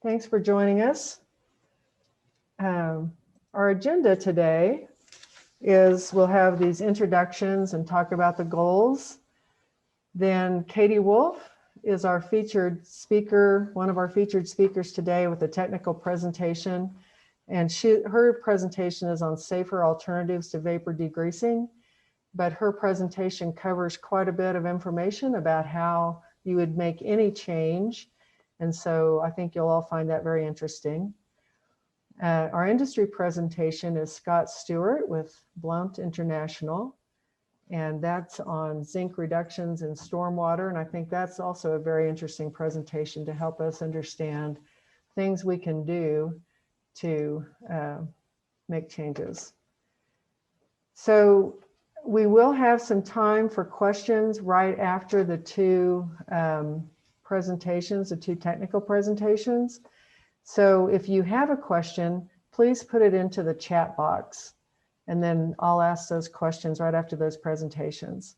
Thanks for joining us. Our agenda today is we'll have these introductions and talk about the goals. Then Katy Wolf is our featured speaker, one of our featured speakers today with a technical presentation. And her presentation is on safer alternatives to vapor degreasing, but her presentation covers quite a bit of information about how you would make any change. And so I think you'll all find that very interesting. Our industry presentation is Scott Stewart with Blount International, and that's on zinc reductions in stormwater. And I think that's also a very interesting presentation to help us understand things we can do to make changes. So we will have some time for questions right after the two presentations, the two technical presentations. So if you have a question, please put it into the chat box, and then I'll ask those questions right after those presentations.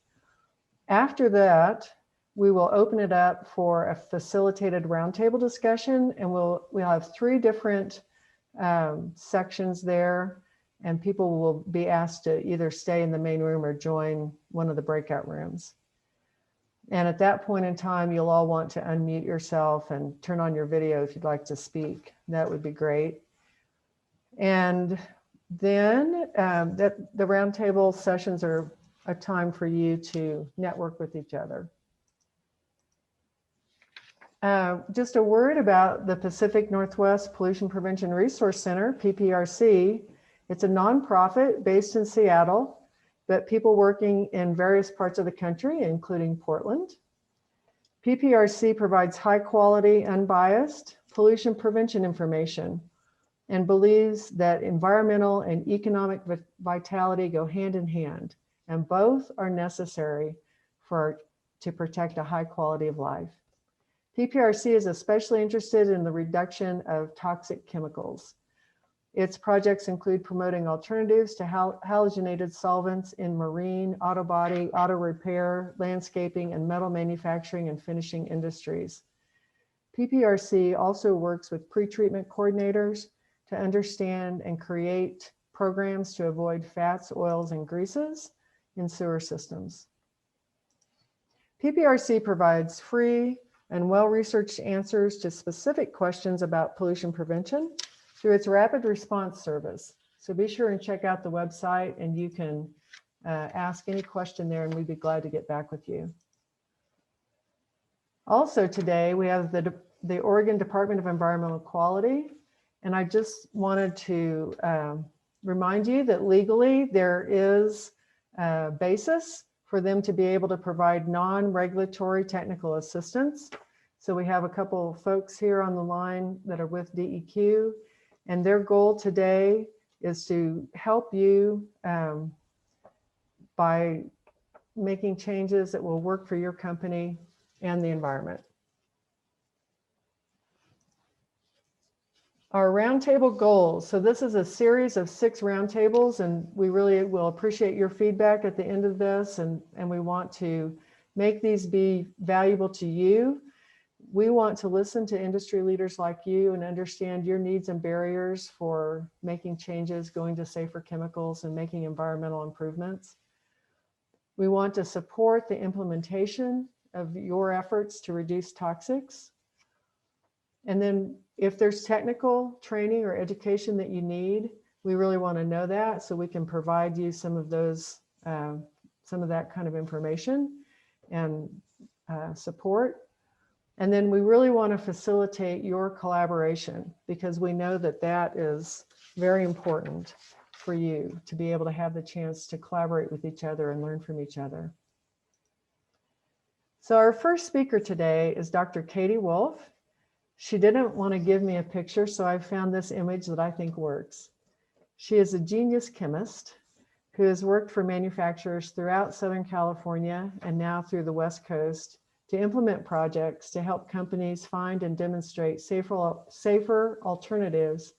After that, we will open it up for a facilitated roundtable discussion, and we'll have three different sections there, and people will be asked to either stay in the main room or join one of the breakout rooms. And at that point in time, you'll all want to unmute yourself and turn on your video if you'd like to speak. That would be great. And then the roundtable sessions are a time for you to network with each other. Just a word about the Pacific Northwest Pollution Prevention Resource Center, PPRC. It's a nonprofit based in Seattle, but people working in various parts of the country, including Portland. PPRC provides high quality, unbiased pollution prevention information and believes that environmental and economic vitality go hand in hand, and both are necessary to protect a high quality of life. PPRC is especially interested in the reduction of toxic chemicals. Its projects include promoting alternatives to halogenated solvents in marine, auto body, auto repair, landscaping, and metal manufacturing and finishing industries. PPRC also works with pretreatment coordinators to understand and create programs to avoid fats, oils, and greases in sewer systems. PPRC provides free and well-researched answers to specific questions about pollution prevention through its rapid response service. So be sure and check out the website, and you can ask any question there, and we'd be glad to get back with you. Also today, we have the Oregon Department of Environmental Quality, and I just wanted to remind you that legally there is a basis for them to be able to provide non-regulatory technical assistance. So we have a couple of folks here on the line that are with DEQ, and their goal today is to help you by making changes that will work for your company and the environment. Our roundtable goals. So this is a series of 6 roundtables, and we really will appreciate your feedback at the end of this, and we want to make these be valuable to you. We want to listen to industry leaders like you and understand your needs and barriers for making changes, going to safer chemicals, and making environmental improvements. We want to support the implementation of your efforts to reduce toxics. And then if there's technical training or education that you need, we really want to know that so we can provide you some of those, some of that kind of information and support. And then we really want to facilitate your collaboration, because we know that that is very important for you to be able to have the chance to collaborate with each other and learn from each other. So our first speaker today is Dr. Katy Wolf. She didn't want to give me a picture, so I found this image that I think works. She is a genius chemist who has worked for manufacturers throughout Southern California and now through the West Coast to implement projects to help companies find and demonstrate safer alternatives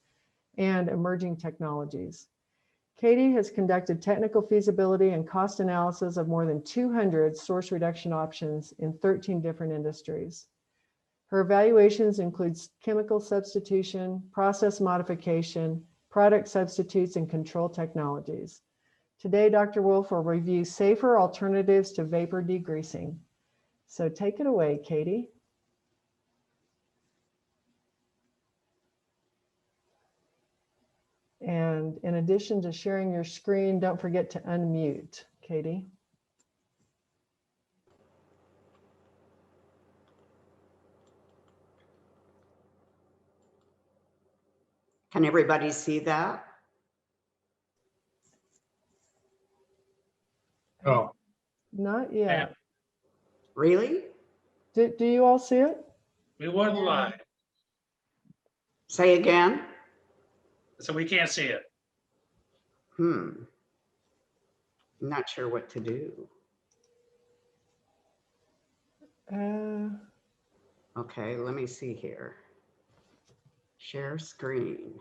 and emerging technologies. Katy has conducted technical feasibility and cost analysis of more than 200 source reduction options in 13 different industries. Her evaluations include chemical substitution, process modification, product substitutes, and control technologies. Today, Dr. Wolf will review safer alternatives to vapor degreasing. So take it away, Katy. And in addition to sharing your screen, don't forget to unmute, Katy. Can everybody see that? Oh, Not yet. Really? Do you all see it? we wouldn't lie. Say again? So we can't see it. I'm not sure what to do. Okay, let me see here. Share screen.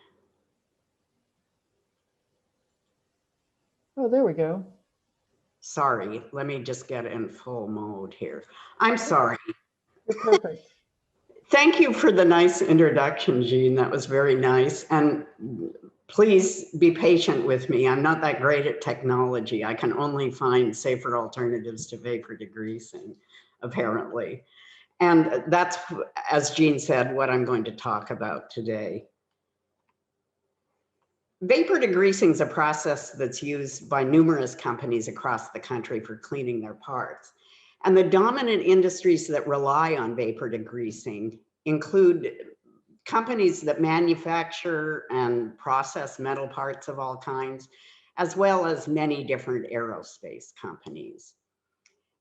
Oh, there we go. Sorry, let me just get in full mode here. I'm sorry. You're perfect. Thank you for the nice introduction, Jean. That was very nice. And please be patient with me. I'm not that great at technology. I can only find safer alternatives to vapor degreasing, apparently. And that's, as Jean said, what I'm going to talk about today. Vapor degreasing is a process that's used by numerous companies across the country for cleaning their parts. And the dominant industries that rely on vapor degreasing include companies that manufacture and process metal parts of all kinds, as well as many different aerospace companies.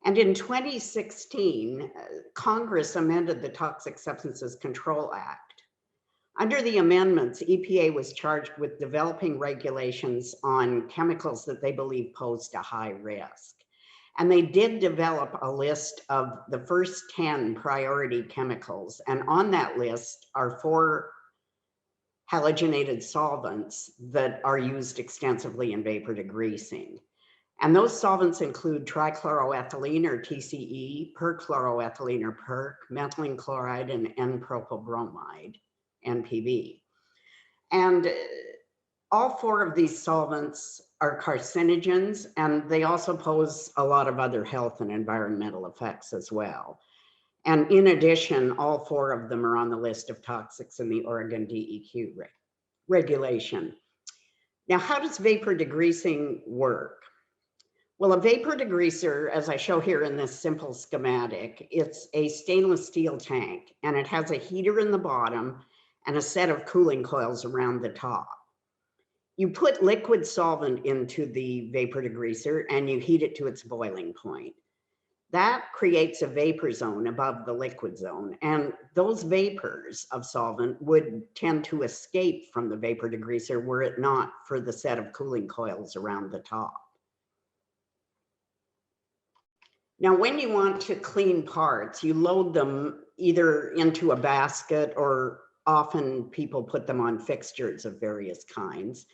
And in 2016, Congress amended the Toxic Substances Control Act. Under the amendments, EPA was charged with developing regulations on chemicals that they believe posed a high risk. And they did develop a list of the first 10 priority chemicals. And on that list are 4 halogenated solvents that are used extensively in vapor degreasing. And those solvents include trichloroethylene or TCE, perchloroethylene or PERC, methylene chloride, and N-propyl bromide, NPB. And all 4 of these solvents are carcinogens, and they also pose a lot of other health and environmental effects as well. And in addition, all 4 of them are on the list of toxics in the Oregon DEQ regulation. Now, how does vapor degreasing work? Well, a vapor degreaser, as I show here in this simple schematic, it's a stainless steel tank, and it has a heater in the bottom and a set of cooling coils around the top. You put liquid solvent into the vapor degreaser and you heat it to its boiling point. That creates a vapor zone above the liquid zone, and those vapors of solvent would tend to escape from the vapor degreaser were it not for the set of cooling coils around the top. Now, when you want to clean parts, you load them either into a basket, or often people put them on fixtures of various kinds.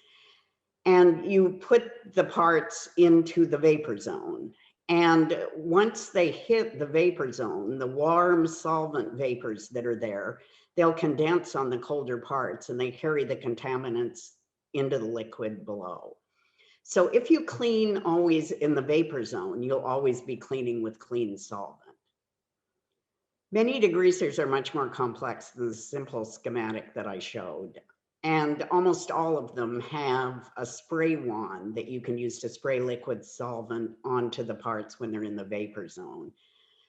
And you put the parts into the vapor zone. And once they hit the vapor zone, the warm solvent vapors that are there, they'll condense on the colder parts and they carry the contaminants into the liquid below. So if you clean always in the vapor zone, you'll always be cleaning with clean solvent. Many degreasers are much more complex than the simple schematic that I showed. And almost all of them have a spray wand that you can use to spray liquid solvent onto the parts when they're in the vapor zone.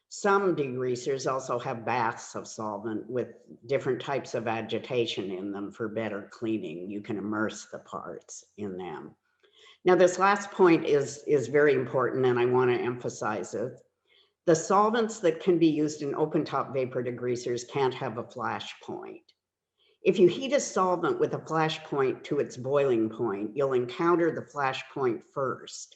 Some degreasers also have baths of solvent with different types of agitation in them for better cleaning. You can immerse the parts in them. Now, this last point is very important, and I want to emphasize it. The solvents that can be used in open-top vapor degreasers can't have a flash point. If you heat a solvent with a flash point to its boiling point, you'll encounter the flash point first.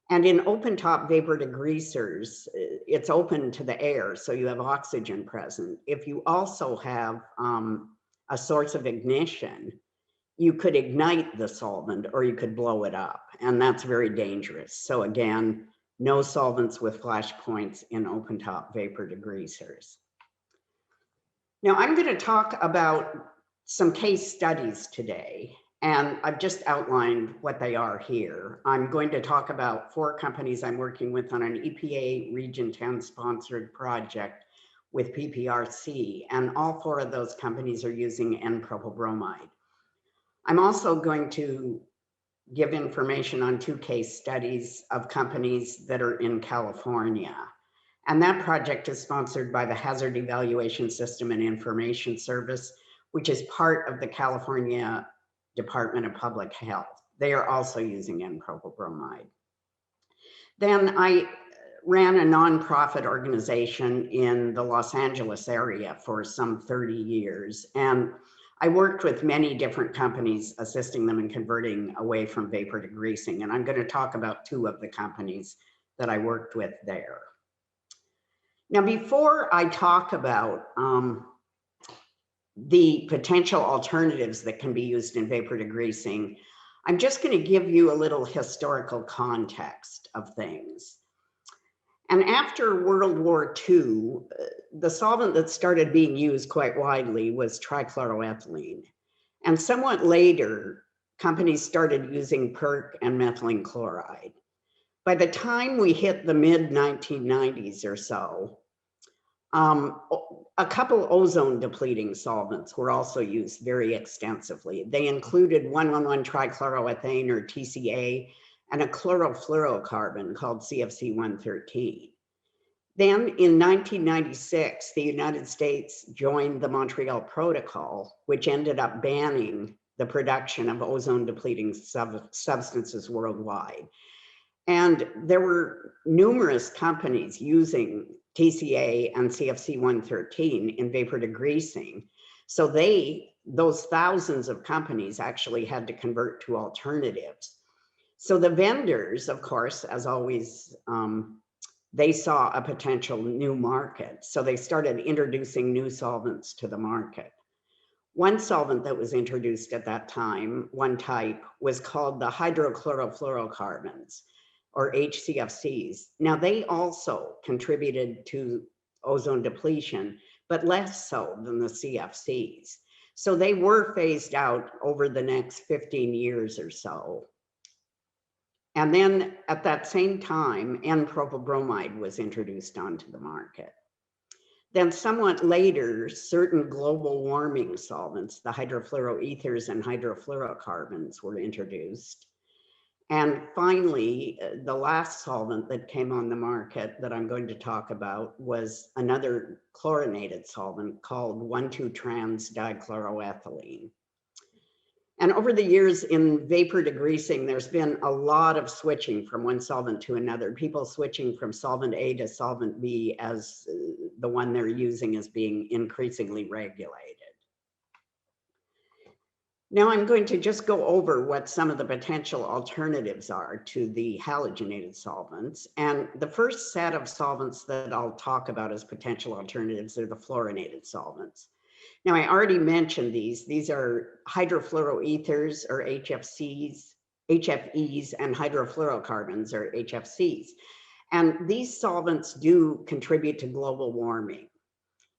And in open-top vapor degreasers, it's open to the air, so you have oxygen present. If you also have a source of ignition, you could ignite the solvent or you could blow it up, and that's very dangerous. So again, no solvents with flash points in open-top vapor degreasers. Now I'm going to talk about some case studies today, and I've just outlined what they are here. I'm going to talk about 4 companies I'm working with on an EPA Region 10 sponsored project with PPRC, and all 4 of those companies are using N-propyl bromide. I'm also going to give information on 2 case studies of companies that are in California. And that project is sponsored by the Hazard Evaluation System and Information Service, which is part of the California Department of Public Health. They are also using N-propyl bromide. Then I ran a nonprofit organization in the Los Angeles area for some 30 years. And I worked with many different companies, assisting them in converting away from vapor degreasing. And I'm going to talk about 2 of the companies that I worked with there. Now, before I talk about the potential alternatives that can be used in vapor degreasing, I'm just going to give you a little historical context of things. And after World War II, the solvent that started being used quite widely was trichloroethylene. And somewhat later, companies started using PERC and methylene chloride. By the time we hit the mid-1990s or so, a couple ozone depleting solvents were also used very extensively. They included 1,1,1-trichloroethane, or TCA, and a chlorofluorocarbon called CFC-113. Then in 1996, the United States joined the Montreal Protocol, which ended up banning the production of ozone depleting substances worldwide. And there were numerous companies using TCA and CFC-113 in vapor degreasing. So those thousands of companies actually had to convert to alternatives. So the vendors, of course, as always, they saw a potential new market. So they started introducing new solvents to the market. One solvent that was introduced at that time, one type, was called the hydrochlorofluorocarbons, or HCFCs. Now, they also contributed to ozone depletion, but less so than the CFCs. So they were phased out over the next 15 years or so. And then at that same time, N-propyl bromide was introduced onto the market. Then somewhat later, certain global warming solvents, the hydrofluoroethers and hydrofluorocarbons, were introduced. And finally, the last solvent that came on the market that I'm going to talk about was another chlorinated solvent called 1,2-trans-dichloroethylene. And over the years in vapor degreasing, there's been a lot of switching from one solvent to another, people switching from solvent A to solvent B as the one they're using is being increasingly regulated. Now I'm going to just go over what some of the potential alternatives are to the halogenated solvents. And the first set of solvents that I'll talk about as potential alternatives are the fluorinated solvents. Now, I already mentioned these. These are hydrofluoroethers, or HFEs, and hydrofluorocarbons, or HFCs. And these solvents do contribute to global warming.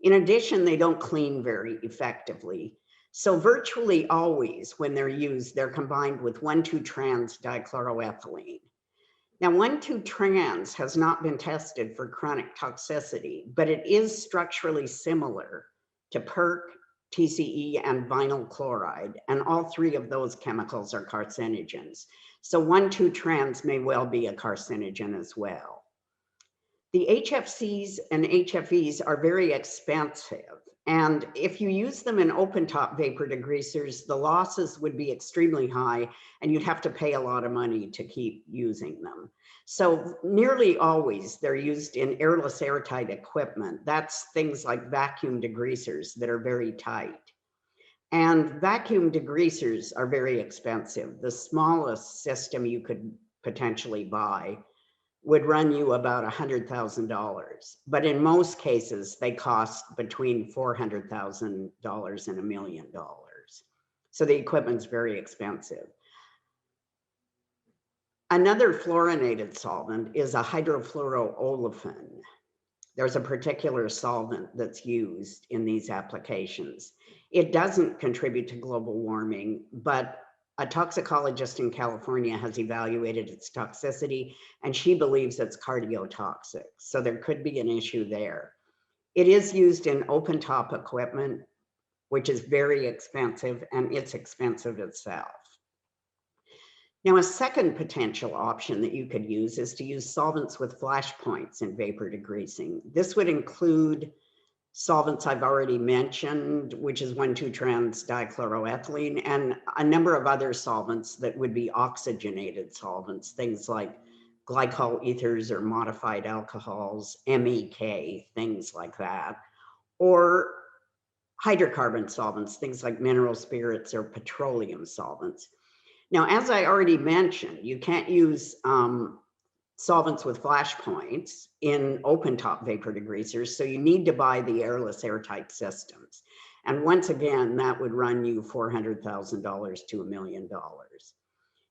In addition, they don't clean very effectively. So virtually always when they're used, they're combined with 1,2-trans-dichloroethylene. Now, 1,2-trans has not been tested for chronic toxicity, but it is structurally similar to PERC, TCE, and vinyl chloride, and all 3 of those chemicals are carcinogens. So 1,2-trans may well be a carcinogen as well. The HFCs and HFEs are very expensive, and if you use them in open-top vapor degreasers, the losses would be extremely high, and you'd have to pay a lot of money to keep using them. So nearly always they're used in airless airtight equipment. That's things like vacuum degreasers that are very tight. And vacuum degreasers are very expensive. The smallest system you could potentially buy would run you about $100,000. But in most cases, they cost between $400,000 and $1 million. So the equipment's very expensive. Another fluorinated solvent is a hydrofluoro olefin. There's a particular solvent that's used in these applications. It doesn't contribute to global warming, but a toxicologist in California has evaluated its toxicity, and she believes it's cardiotoxic. So there could be an issue there. It is used in open top equipment, which is very expensive, and it's expensive itself. Now, a second potential option that you could use is to use solvents with flash points in vapor degreasing. This would include solvents I've already mentioned, which is 1,2-trans-dichloroethylene, and a number of other solvents that would be oxygenated solvents, things like glycol ethers or modified alcohols, MEK, things like that, or hydrocarbon solvents, things like mineral spirits or petroleum solvents. Now, as I already mentioned, you can't use solvents with flash points in open top vapor degreasers, so you need to buy the airless airtight systems. And once again, that would run you $400,000 to $1 million.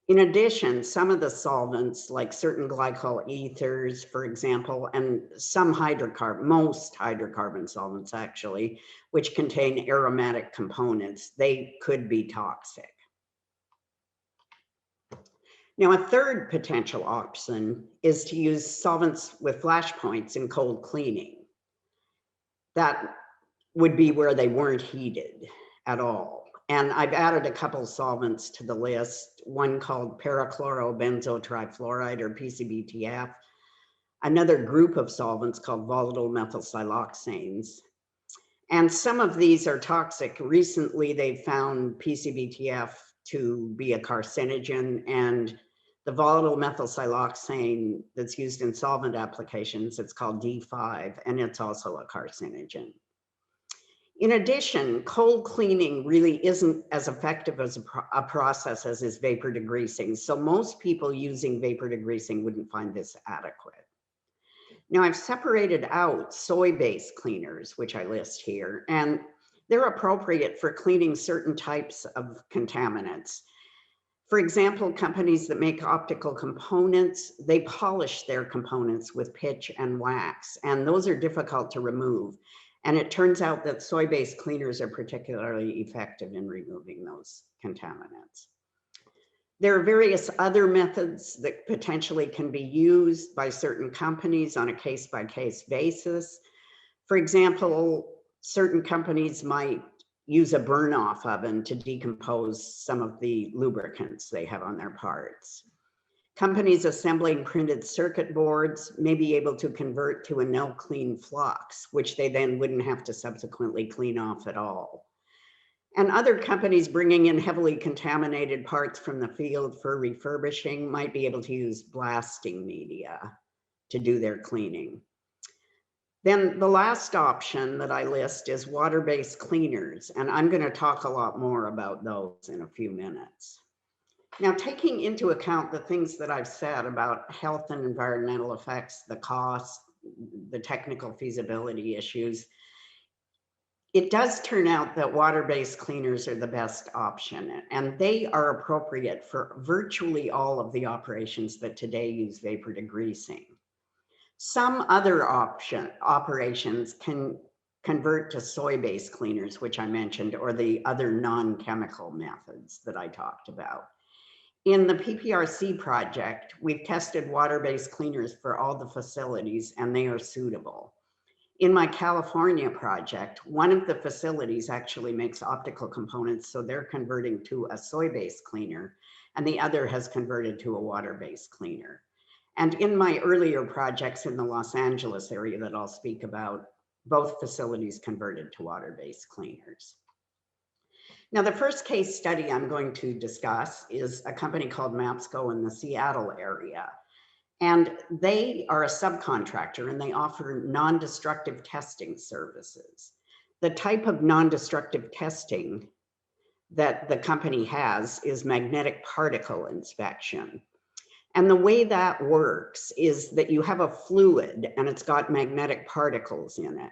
In addition, some of the solvents, like certain glycol ethers, for example, and some most hydrocarbon solvents actually, which contain aromatic components, they could be toxic. Now, a third potential option is to use solvents with flash points in cold cleaning. That would be where they weren't heated at all. And I've added a couple solvents to the list, one called perachlorobenzotrifluoride, or PCBTF, another group of solvents called volatile methylsiloxanes. And some of these are toxic. Recently, they've found PCBTF to be a carcinogen, and the volatile methylsiloxane that's used in solvent applications, it's called D5, and it's also a carcinogen. In addition, cold cleaning really isn't as effective as a process as is vapor degreasing. So most people using vapor degreasing wouldn't find this adequate. Now, I've separated out soy base cleaners, which I list here, and they're appropriate for cleaning certain types of contaminants. For example, companies that make optical components, they polish their components with pitch and wax, and those are difficult to remove. And it turns out that soy base cleaners are particularly effective in removing those contaminants. There are various other methods that potentially can be used by certain companies on a case-by-case basis. For example, certain companies might use a burn-off oven to decompose some of the lubricants they have on their parts. Companies assembling printed circuit boards may be able to convert to a no-clean flux, which they then wouldn't have to subsequently clean off at all. And other companies bringing in heavily contaminated parts from the field for refurbishing might be able to use blasting media to do their cleaning. Then the last option that I list is water-based cleaners, and I'm going to talk a lot more about those in a few minutes. Now, taking into account the things that I've said about health and environmental effects, the cost, the technical feasibility issues, it does turn out that water-based cleaners are the best option, and they are appropriate for virtually all of the operations that today use vapor degreasing. Some other operations can convert to soy-based cleaners, which I mentioned, or the other non-chemical methods that I talked about. In the PPRC project, we've tested water-based cleaners for all the facilities, and they are suitable. In my California project, one of the facilities actually makes optical components, so they're converting to a soy-based cleaner, and the other has converted to a water-based cleaner. And in my earlier projects in the Los Angeles area that I'll speak about, both facilities converted to water-based cleaners. Now, the first case study I'm going to discuss is a company called MAPSCO in the Seattle area. And they are a subcontractor, and they offer non-destructive testing services. The type of non-destructive testing that the company has is magnetic particle inspection. And the way that works is that you have a fluid and it's got magnetic particles in it.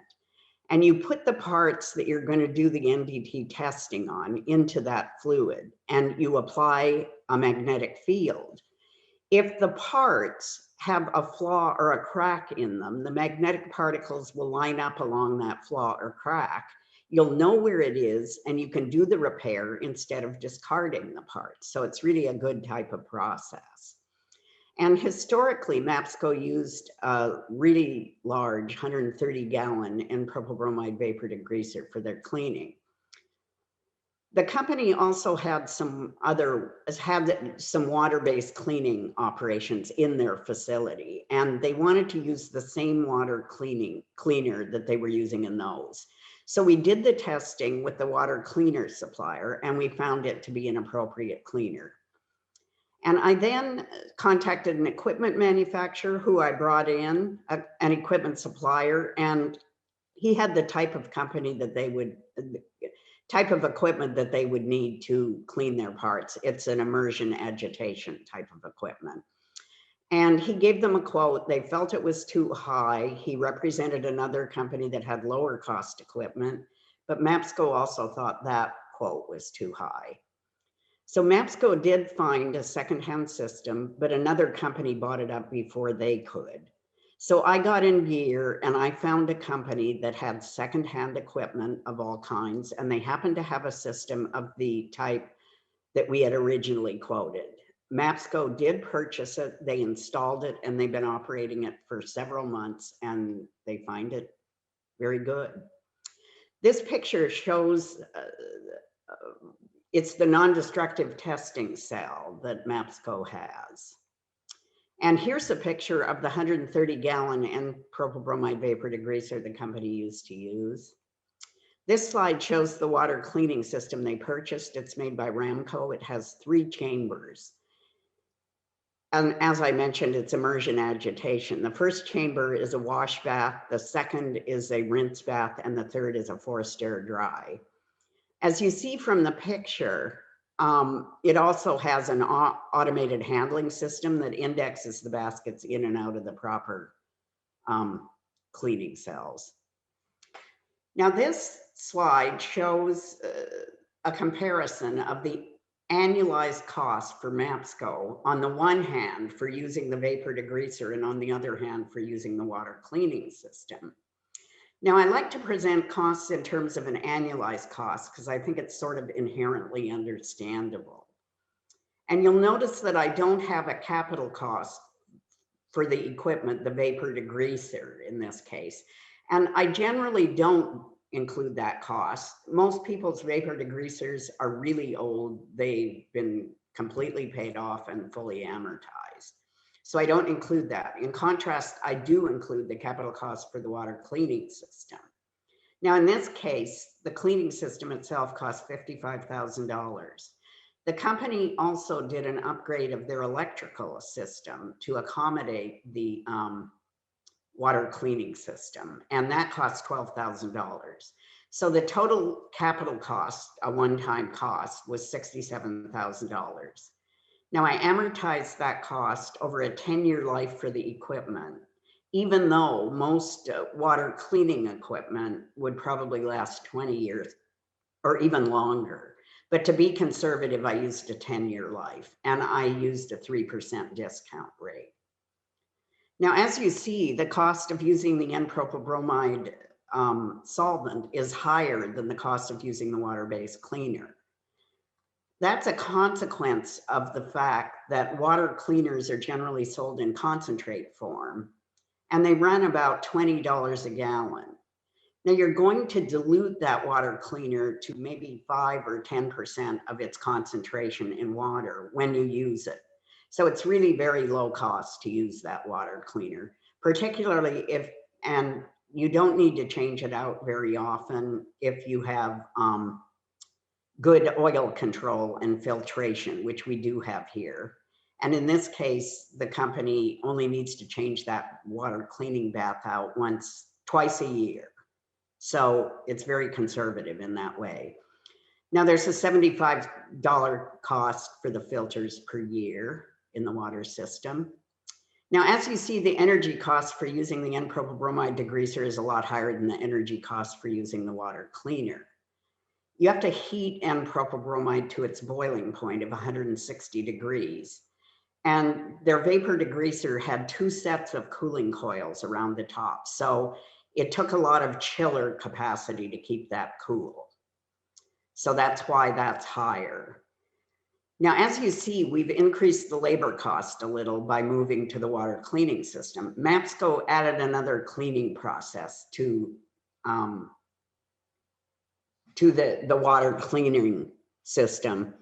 And you put the parts that you're going to do the NDT testing on into that fluid, and you apply a magnetic field. If the parts have a flaw or a crack in them, the magnetic particles will line up along that flaw or crack. You'll know where it is and you can do the repair instead of discarding the parts. So it's really a good type of process. And historically, MAPSCO used a really large 130-gallon N-propyl bromide vapor degreaser for their cleaning. The company also had some water-based cleaning operations in their facility, and they wanted to use the same water cleaner that they were using in those. So we did the testing with the water cleaner supplier, and we found it to be an appropriate cleaner. And I then contacted an equipment manufacturer who I brought in, an equipment supplier, and he had the type of company that they would, type of equipment that they would need to clean their parts. It's an immersion agitation type of equipment. And he gave them a quote. They felt it was too high. He represented another company that had lower cost equipment, but MAPSCO also thought that quote was too high. So MAPSCO did find a secondhand system, but another company bought it up before they could. So I got in gear and I found a company that had secondhand equipment of all kinds, and they happened to have a system of the type that we had originally quoted. MAPSCO did purchase it, they installed it, and they've been operating it for several months, and they find it very good. This picture shows it's the non-destructive testing cell that MAPSCO has. And here's a picture of the 130-gallon N-propyl bromide vapor degreaser the company used to use. This slide shows the water cleaning system they purchased. It's made by Ramco. It has 3 chambers. And as I mentioned, it's immersion agitation. The first chamber is a wash bath, the second is a rinse bath, and the third is a forced air dry. As you see from the picture, it also has an automated handling system that indexes the baskets in and out of the proper cleaning cells. Now this slide shows a comparison of the annualized cost for MAPSCO on the one hand for using the vapor degreaser and on the other hand for using the water cleaning system. Now, I like to present costs in terms of an annualized cost because I think it's sort of inherently understandable. And you'll notice that I don't have a capital cost for the equipment, the vapor degreaser in this case. And I generally don't include that cost. Most people's vapor degreasers are really old. They've been completely paid off and fully amortized. So I don't include that. In contrast, I do include the capital cost for the water cleaning system. Now, in this case, the cleaning system itself cost $55,000. The company also did an upgrade of their electrical system to accommodate the water cleaning system, and that cost $12,000. So the total capital cost, a one-time cost, was $67,000. Now I amortized that cost over a 10-year life for the equipment, even though most water cleaning equipment would probably last 20 years or even longer. But to be conservative, I used a 10-year life and I used a 3% discount rate. Now, as you see, the cost of using the N-propyl bromide solvent is higher than the cost of using the water-based cleaner. That's a consequence of the fact that water cleaners are generally sold in concentrate form, and they run about $20 a gallon. Now you're going to dilute that water cleaner to maybe 5 or 10% of its concentration in water when you use it. So it's really very low cost to use that water cleaner, particularly if, and you don't need to change it out very often if you have good oil control and filtration, which we do have here. And in this case, the company only needs to change that water cleaning bath out twice a year. So it's very conservative in that way. Now there's a $75 cost for the filters per year in the water system. Now, as you see, the energy cost for using the N-propyl bromide degreaser is a lot higher than the energy cost for using the water cleaner. You have to heat N-propyl bromide to its boiling point of 160 degrees. And their vapor degreaser had 2 sets of cooling coils around the top. So it took a lot of chiller capacity to keep that cool. So that's why that's higher. Now, as you see, we've increased the labor cost a little by moving to the water cleaning system. Mapsco added another cleaning process to the water cleaning system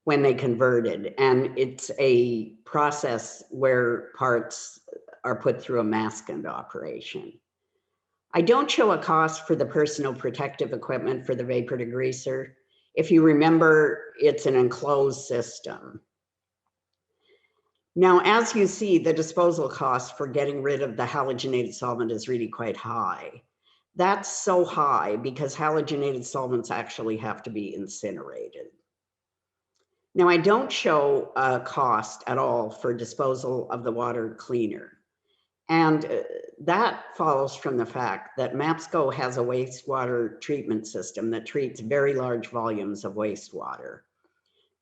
when they converted. And it's a process where parts are put through a masked operation. I don't show a cost for the personal protective equipment for the vapor degreaser. If you remember, it's an enclosed system. Now, as you see, the disposal cost for getting rid of the halogenated solvent is really quite high. That's so high because halogenated solvents actually have to be incinerated. Now, I don't show a cost at all for disposal of the water cleaner. And that follows from the fact that Mapsco has a wastewater treatment system that treats very large volumes of wastewater.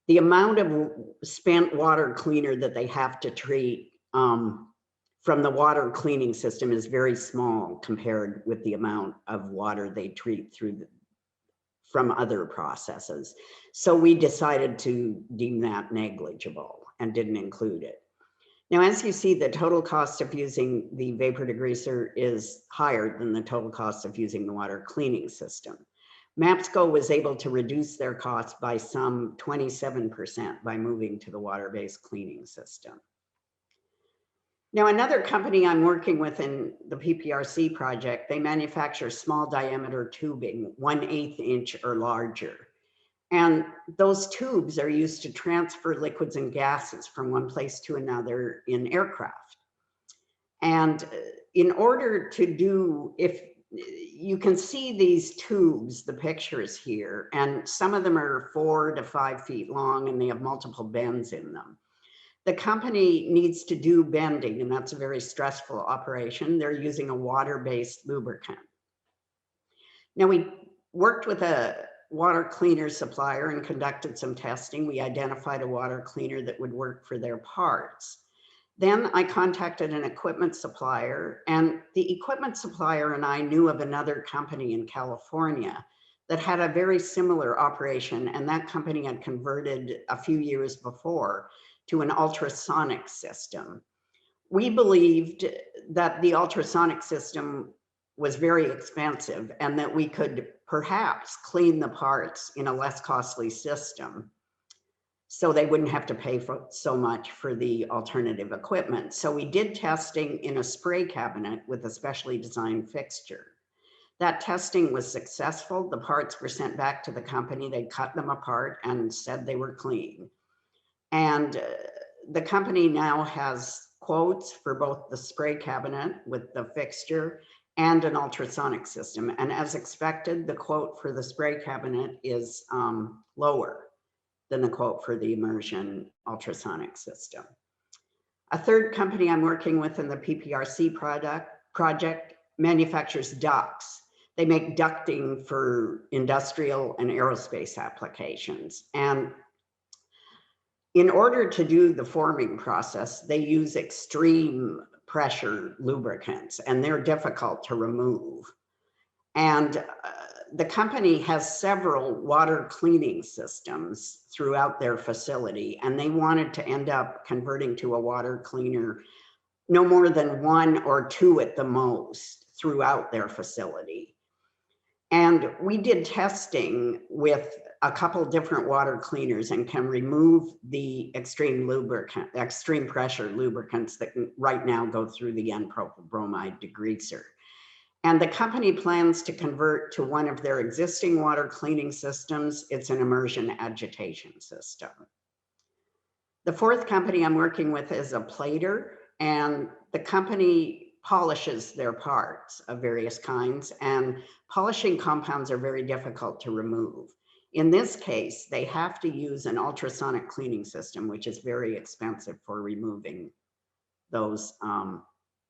The amount of spent water cleaner that they have to treat from the water cleaning system is very small compared with the amount of water they treat from other processes. So we decided to deem that negligible and didn't include it. Now, as you see, the total cost of using the vapor degreaser is higher than the total cost of using the water cleaning system. Mapsco was able to reduce their costs by some 27% by moving to the water-based cleaning system. Now, another company I'm working with in the PPRC project, they manufacture small diameter tubing, 1/8 inch or larger. And those tubes are used to transfer liquids and gases from one place to another in aircraft. And in order to do, if you can see these tubes, the pictures here, and some of them are 4 to 5 feet long and they have multiple bends in them. The company needs to do bending, and that's a very stressful operation. They're using a water-based lubricant. Now, we worked with a water cleaner supplier and conducted some testing. We identified a water cleaner that would work for their parts. Then I contacted an equipment supplier, and the equipment supplier and I knew of another company in California that had a very similar operation, and that company had converted a few years before to an ultrasonic system. We believed that the ultrasonic system was very expensive and that we could perhaps clean the parts in a less costly system so they wouldn't have to pay for so much for the alternative equipment. So we did testing in a spray cabinet with a specially designed fixture. That testing was successful. The parts were sent back to the company. They cut them apart and said they were clean. And the company now has quotes for both the spray cabinet with the fixture and an ultrasonic system. And as expected, the quote for the spray cabinet is lower than the quote for the immersion ultrasonic system. A third company I'm working with in the PPRC project manufactures ducts. They make ducting for industrial and aerospace applications. And in order to do the forming process, they use extreme pressure lubricants, and they're difficult to remove. And the company has several water cleaning systems throughout their facility, and they wanted to end up converting to a water cleaner, no more than 1 or 2 at the most throughout their facility. And we did testing with a couple different water cleaners and can remove the extreme pressure lubricants that right now go through the N-propyl bromide degreaser. And the company plans to convert to one of their existing water cleaning systems. It's an immersion agitation system. The fourth company I'm working with is a plater, and the company polishes their parts of various kinds, and polishing compounds are very difficult to remove. In this case, they have to use an ultrasonic cleaning system, which is very expensive for removing those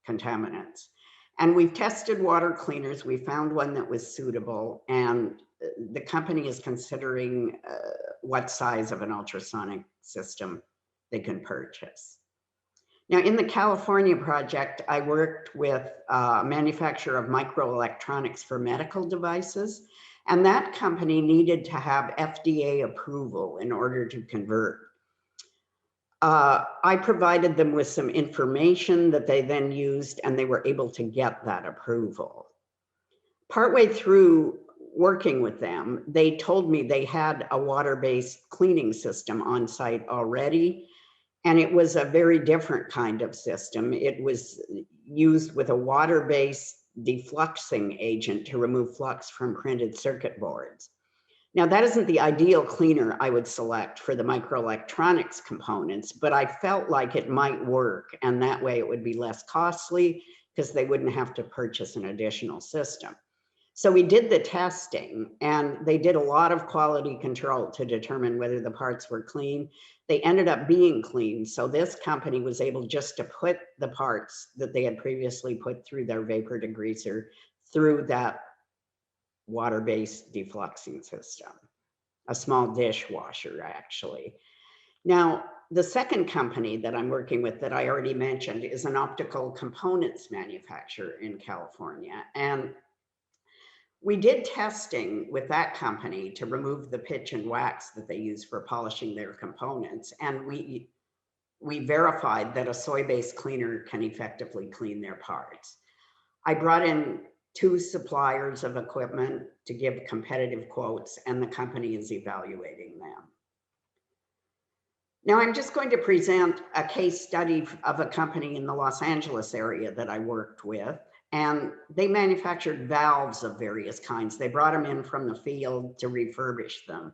contaminants. And we've tested water cleaners. We found one that was suitable, and the company is considering what size of an ultrasonic system they can purchase. Now, in the California project, I worked with a manufacturer of microelectronics for medical devices, and that company needed to have FDA approval in order to convert. I provided them with some information that they then used, and they were able to get that approval. Partway through working with them, they told me they had a water-based cleaning system on site already, and it was a very different kind of system. It was used with a water-based defluxing agent to remove flux from printed circuit boards. Now, that isn't the ideal cleaner I would select for the microelectronics components, but I felt like it might work, and that way it would be less costly because they wouldn't have to purchase an additional system. So we did the testing, and they did a lot of quality control to determine whether the parts were clean. They ended up being clean. So this company was able just to put the parts that they had previously put through their vapor degreaser through that water-based defluxing system, a small dishwasher actually. Now, the second company that I'm working with that I already mentioned is an optical components manufacturer in California. And we did testing with that company to remove the pitch and wax that they use for polishing their components. And we verified that a soy-based cleaner can effectively clean their parts. I brought in 2 suppliers of equipment to give competitive quotes, and the company is evaluating them. Now, I'm just going to present a case study of a company in the Los Angeles area that I worked with, and they manufactured valves of various kinds. They brought them in from the field to refurbish them.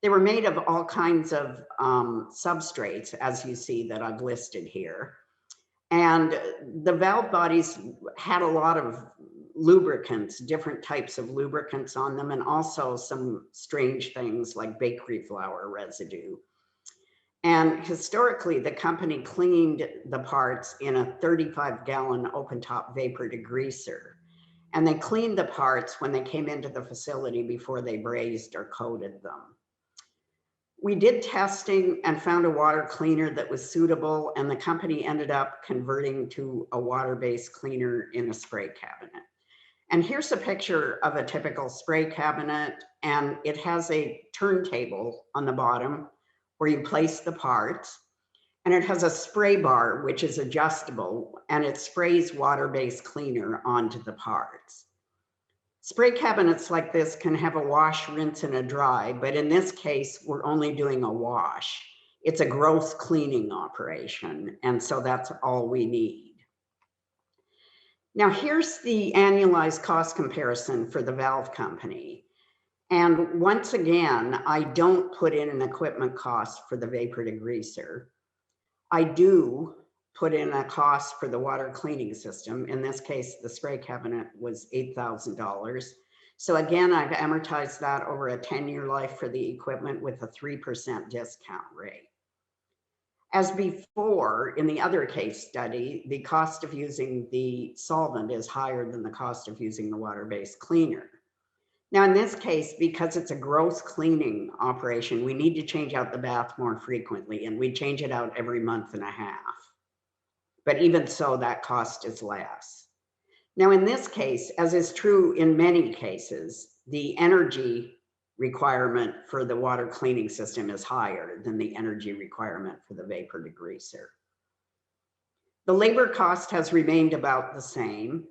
They were made of all kinds of substrates, as you see that I've listed here. And the valve bodies had a lot of lubricants, different types of lubricants on them, and also some strange things like bakery flour residue. And historically, the company cleaned the parts in a 35-gallon open-top vapor degreaser. And they cleaned the parts when they came into the facility before they brazed or coated them. We did testing and found a water cleaner that was suitable, and the company ended up converting to a water-based cleaner in a spray cabinet. And here's a picture of a typical spray cabinet, and it has a turntable on the bottom where you place the parts, and it has a spray bar which is adjustable, and it sprays water-based cleaner onto the parts. Spray cabinets like this can have a wash, rinse, and a dry, but in this case, we're only doing a wash. It's a gross cleaning operation, and so that's all we need. Now, here's the annualized cost comparison for the valve company. And once again, I don't put in an equipment cost for the vapor degreaser. I do put in a cost for the water cleaning system. In this case, the spray cabinet was $8,000. So again, I've amortized that over a 10-year life for the equipment with a 3% discount rate. As before, in the other case study, the cost of using the solvent is higher than the cost of using the water-based cleaner. Now, in this case, because it's a gross cleaning operation, we need to change out the bath more frequently, and we change it out every month and a half. But even so, that cost is less. Now, in this case, as is true in many cases, the energy requirement for the water cleaning system is higher than the energy requirement for the vapor degreaser. The labor cost has remained about the same.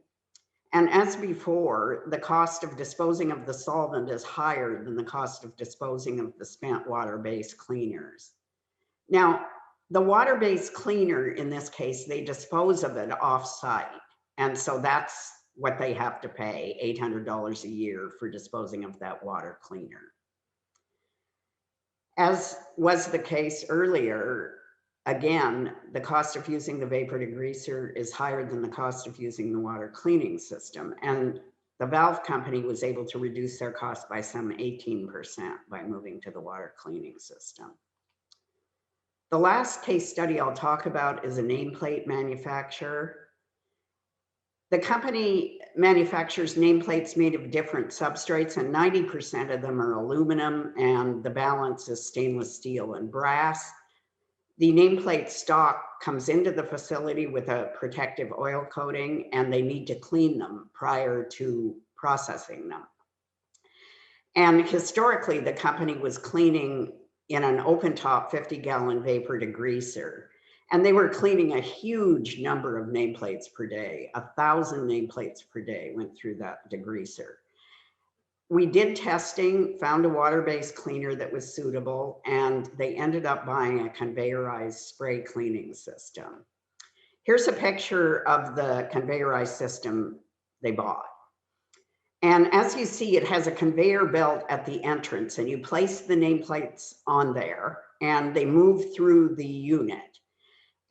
And as before, the cost of disposing of the solvent is higher than the cost of disposing of the spent water-based cleaners. Now, the water-based cleaner, in this case, they dispose of it off-site. And so that's what they have to pay, $800 a year for disposing of that water cleaner. As was the case earlier, again, the cost of using the vapor degreaser is higher than the cost of using the water cleaning system. And the valve company was able to reduce their cost by some 18% by moving to the water cleaning system. The last case study I'll talk about is a nameplate manufacturer. The company manufactures nameplates made of different substrates, and 90% of them are aluminum, and the balance is stainless steel and brass. The nameplate stock comes into the facility with a protective oil coating, and they need to clean them prior to processing them. And historically, the company was cleaning in an open top 50-gallon vapor degreaser. And they were cleaning a huge number of nameplates per day. 1,000 nameplates per day went through that degreaser. We did testing, found a water-based cleaner that was suitable, and they ended up buying a conveyorized spray cleaning system. Here's a picture of the conveyorized system they bought. And as you see, it has a conveyor belt at the entrance, and you place the nameplates on there, and they move through the unit.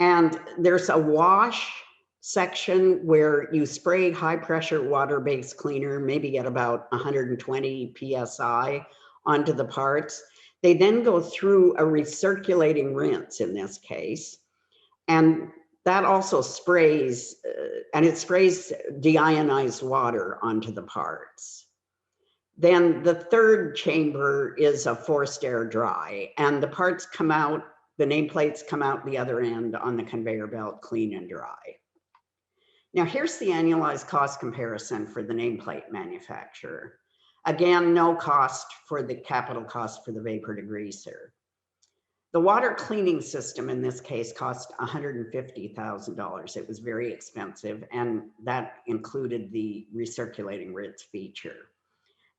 And there's a wash section where you spray high pressure water-based cleaner, maybe at about 120 PSI onto the parts. They then go through a recirculating rinse in this case. And that also sprays, and it sprays deionized water onto the parts. Then the third chamber is a forced air dry, and the parts come out, the nameplates come out the other end on the conveyor belt, clean and dry. Now here's the annualized cost comparison for the nameplate manufacturer. Again, no cost for the capital cost for the vapor degreaser. The water cleaning system in this case cost $150,000. It was very expensive, and that included the recirculating rinse feature.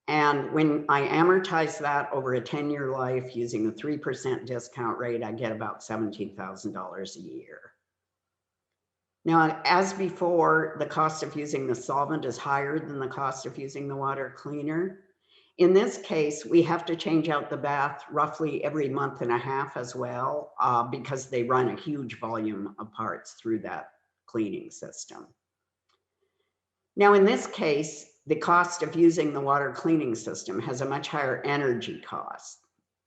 And when I amortize that over a 10-year life using a 3% discount rate, I get about $17,000 a year. Now, as before, the cost of using the solvent is higher than the cost of using the water cleaner. In this case, we have to change out the bath roughly every month and a half as well, because they run a huge volume of parts through that cleaning system. Now, in this case, the cost of using the water cleaning system has a much higher energy cost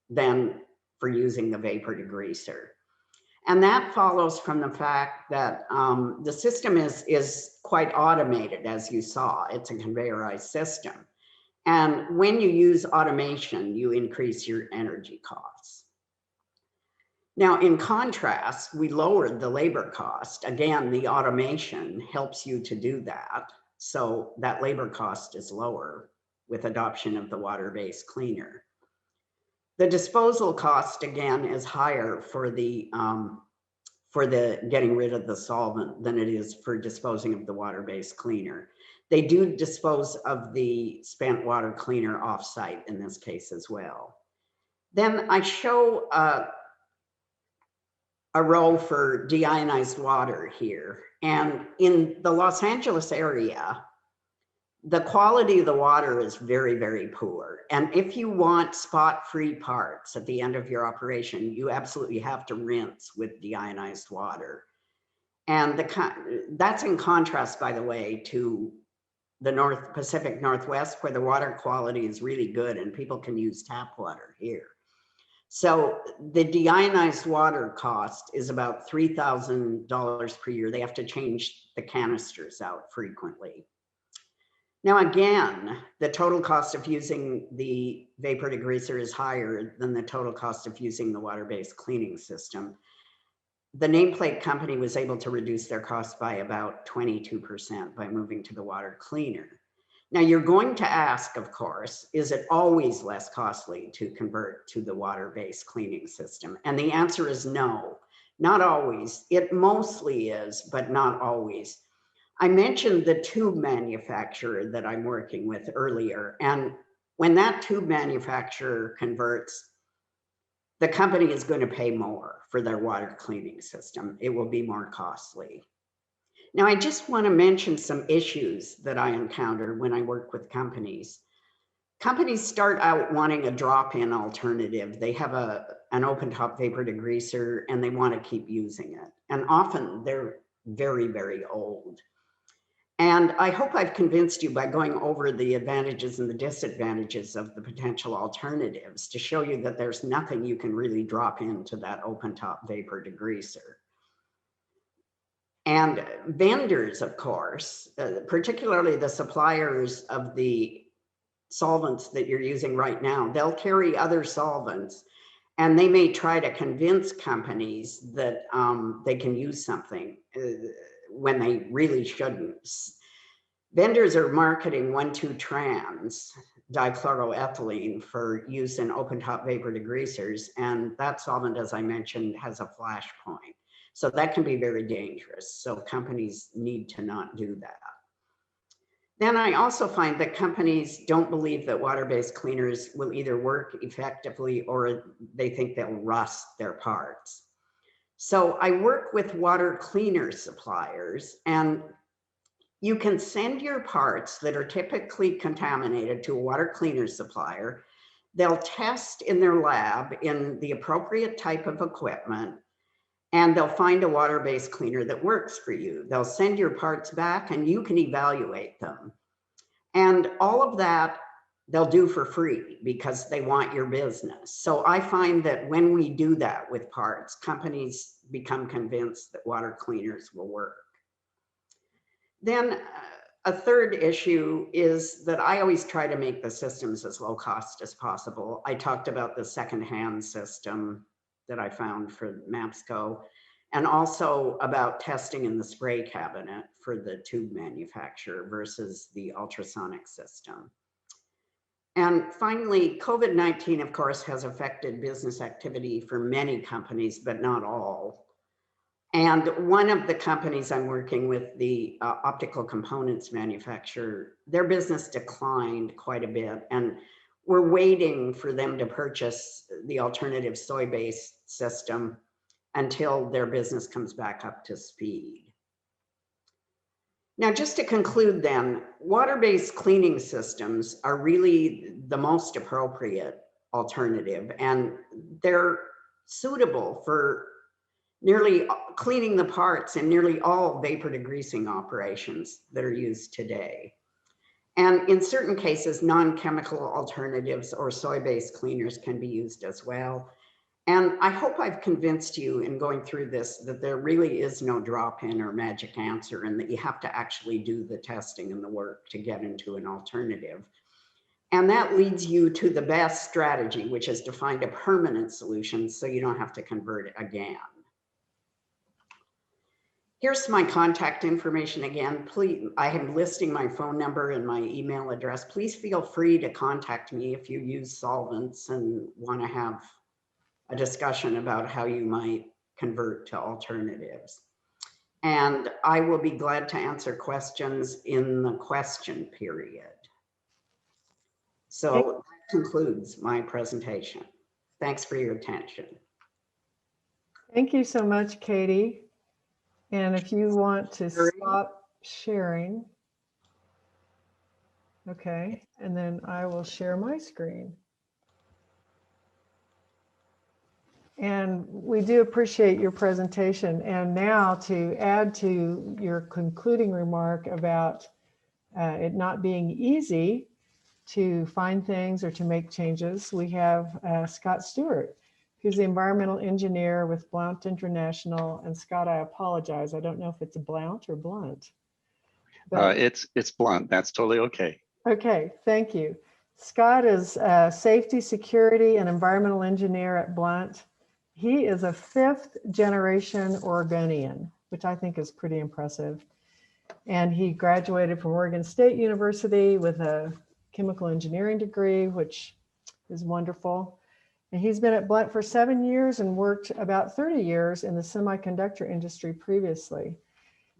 than for using the vapor degreaser. And that follows from the fact that the system is quite automated, as you saw. It's a conveyorized system. And when you use automation, you increase your energy costs. Now, in contrast, we lowered the labor cost. Again, the automation helps you to do that. So that labor cost is lower with adoption of the water-based cleaner. The disposal cost, again, is higher for the getting rid of the solvent than it is for disposing of the water-based cleaner. They do dispose of the spent water cleaner off-site in this case as well. Then I show a row for deionized water here. And in the Los Angeles area, the quality of the water is very, very poor. And if you want spot-free parts at the end of your operation, you absolutely have to rinse with deionized water. And that's in contrast, by the way, to the Pacific Northwest, where the water quality is really good and people can use tap water here. So the deionized water cost is about $3,000 per year. They have to change the canisters out frequently. Now, again, the total cost of using the vapor degreaser is higher than the total cost of using the water-based cleaning system. The nameplate company was able to reduce their costs by about 22% by moving to the water cleaner. Now, you're going to ask, of course, is it always less costly to convert to the water-based cleaning system? And the answer is no, not always. It mostly is, but not always. I mentioned the tube manufacturer that I'm working with earlier. And when that tube manufacturer converts, the company is going to pay more for their water cleaning system. It will be more costly. Now, I just want to mention some issues that I encounter when I work with companies. Companies start out wanting a drop-in alternative. They have an open-top vapor degreaser and they want to keep using it. And often they're very, very old. And I hope I've convinced you by going over the advantages and the disadvantages of the potential alternatives to show you that there's nothing you can really drop into that open-top vapor degreaser. And vendors, of course, particularly the suppliers of the solvents that you're using right now, they'll carry other solvents. And they may try to convince companies that they can use something when they really shouldn't. Vendors are marketing 1,2-trans dichloroethylene for use in open-top vapor degreasers, and that solvent, as I mentioned, has a flash point. So that can be very dangerous. So companies need to not do that. Then I also find that companies don't believe that water-based cleaners will either work effectively or they think they'll rust their parts. So I work with water cleaner suppliers, and you can send your parts that are typically contaminated to a water cleaner supplier. They'll test in their lab in the appropriate type of equipment, and they'll find a water-based cleaner that works for you. They'll send your parts back and you can evaluate them. And all of that they'll do for free because they want your business. So I find that when we do that with parts, companies become convinced that water cleaners will work. Then a third issue is that I always try to make the systems as low cost as possible. I talked about the secondhand system that I found for MAPSCO, and also about testing in the spray cabinet for the tube manufacturer versus the ultrasonic system. And finally, COVID-19, of course, has affected business activity for many companies, but not all. And one of the companies I'm working with, the optical components manufacturer, their business declined quite a bit. And we're waiting for them to purchase the alternative soy-based system until their business comes back up to speed. Now, just to conclude then, water-based cleaning systems are really the most appropriate alternative, and they're suitable for nearly cleaning the parts in nearly all vapor degreasing operations that are used today. And in certain cases, non-chemical alternatives or soy-based cleaners can be used as well. And I hope I've convinced you in going through this that there really is no drop-in or magic answer, and that you have to actually do the testing and the work to get into an alternative. And that leads you to the best strategy, which is to find a permanent solution so you don't have to convert it again. Here's my contact information again. Please, I am listing my phone number and my email address. Please feel free to contact me if you use solvents and want to have a discussion about how you might convert to alternatives. And I will be glad to answer questions in the question period. So that concludes my presentation. Thanks for your attention. Thank you so much, Katie. And if you want to stop sharing, okay, and then I will share my screen. And we do appreciate your presentation. And now to add to your concluding remark about it not being easy to find things or to make changes, we have Scott Stewart, who's the environmental engineer with Blount International. And Scott, I apologize. I don't know if it's Blount or Blunt. It's Blount. That's totally okay. Okay, thank you. Scott is safety, security, and environmental engineer at Blount. He is a 5th generation Oregonian, which I think is pretty impressive. And he graduated from Oregon State University with a chemical engineering degree, which is wonderful. And he's been at Blount for 7 years and worked about 30 years in the semiconductor industry previously.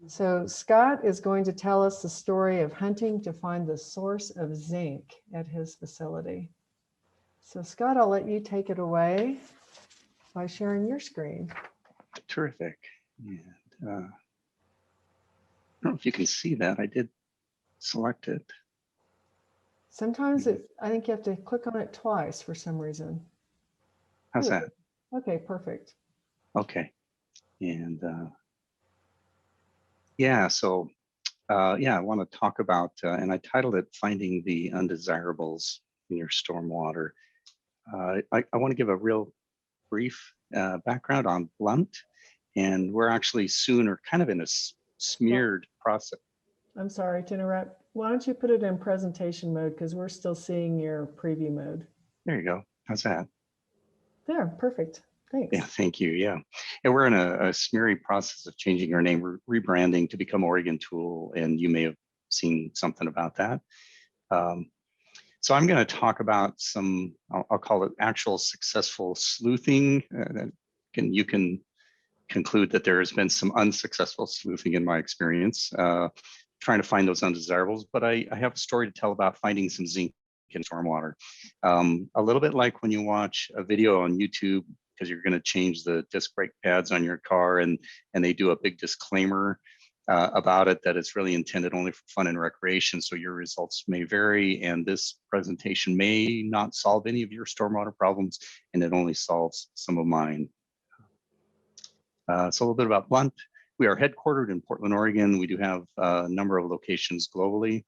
So Scott is going to tell us the story of hunting to find the source of zinc at his facility. So Scott, I'll let you take it away by sharing your screen. Terrific. And I don't know if you can see that. I did select it. Sometimes I think you have to click on it twice for some reason. How's that? Okay, perfect. Okay. And yeah, so yeah, I want to talk about, and I titled it Finding the Undesirables in Your Stormwater. I want to give a real brief background on Blount, and we're actually soon or kind of in a smeared process. I'm sorry to interrupt. Why don't you put it in presentation mode, because we're still seeing your preview mode. There you go. How's that? There, perfect. Thanks. Yeah, thank you. Yeah. And we're in a smeary process of changing our name. We're rebranding to become Oregon Tool, and you may have seen something about that. So I'm going to talk about some, I'll call it actual successful sleuthing. You can conclude that there has been some unsuccessful sleuthing in my experience, trying to find those undesirables. But I have a story to tell about finding some zinc in stormwater. A little bit like when you watch a video on YouTube, because you're going to change the disc brake pads on your car, and they do a big disclaimer about it, that it's really intended only for fun and recreation. So your results may vary, and this presentation may not solve any of your stormwater problems, and it only solves some of mine. So a little bit about Blount. We are headquartered in Portland, Oregon. We do have a number of locations globally.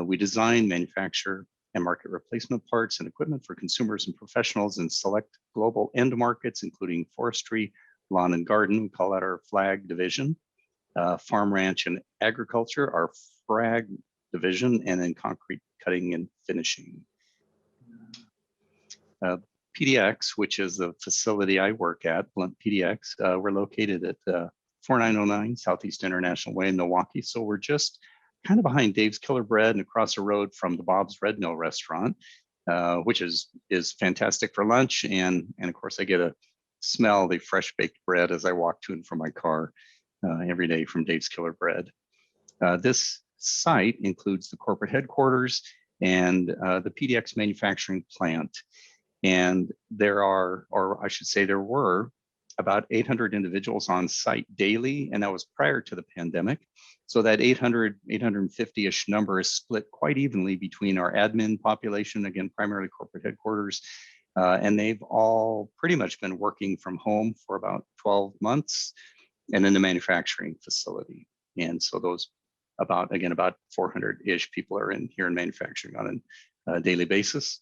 We design, manufacture, and market replacement parts and equipment for consumers and professionals in select global end markets, including forestry, lawn and garden. We call that our FLAG division. Farm, ranch, and agriculture, our FRAG division, and then concrete cutting and finishing. PDX, which is the facility I work at, Blount PDX, we're located at 4909 Southeast International Way in Milwaukee. So we're just kind of behind Dave's Killer Bread and across the road from the Bob's Red Mill restaurant, which is fantastic for lunch. And of course, I get to smell the fresh baked bread as I walk to and from my car every day from Dave's Killer Bread. This site includes the corporate headquarters and the PDX manufacturing plant. And there are, or I should say there were, about 800 individuals on site daily, and that was prior to the pandemic. So that 800, 850-ish number is split quite evenly between our admin population, again, primarily corporate headquarters, and they've all pretty much been working from home for about 12 months, and then the manufacturing facility. And so those about 400-ish people are here in manufacturing on a daily basis.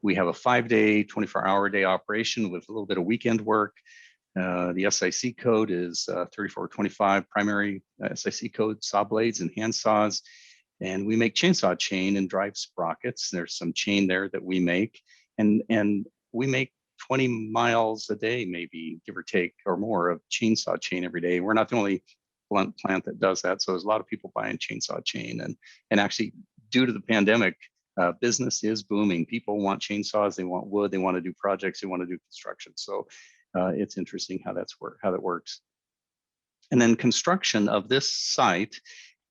We have a 5-day, 24-hour-a-day operation with a little bit of weekend work. The SIC code is 3425, primary SIC code, saw blades and hand saws. And we make chainsaw chain and drive sprockets. There's some chain there that we make. And we make 20 miles a day, maybe, give or take, or more, of chainsaw chain every day. We're not the only Blount plant that does that. So there's a lot of people buying chainsaw chain. And actually, due to the pandemic, business is booming. People want chainsaws, they want wood, they want to do projects, they want to do construction. So it's interesting how that works. And then construction of this site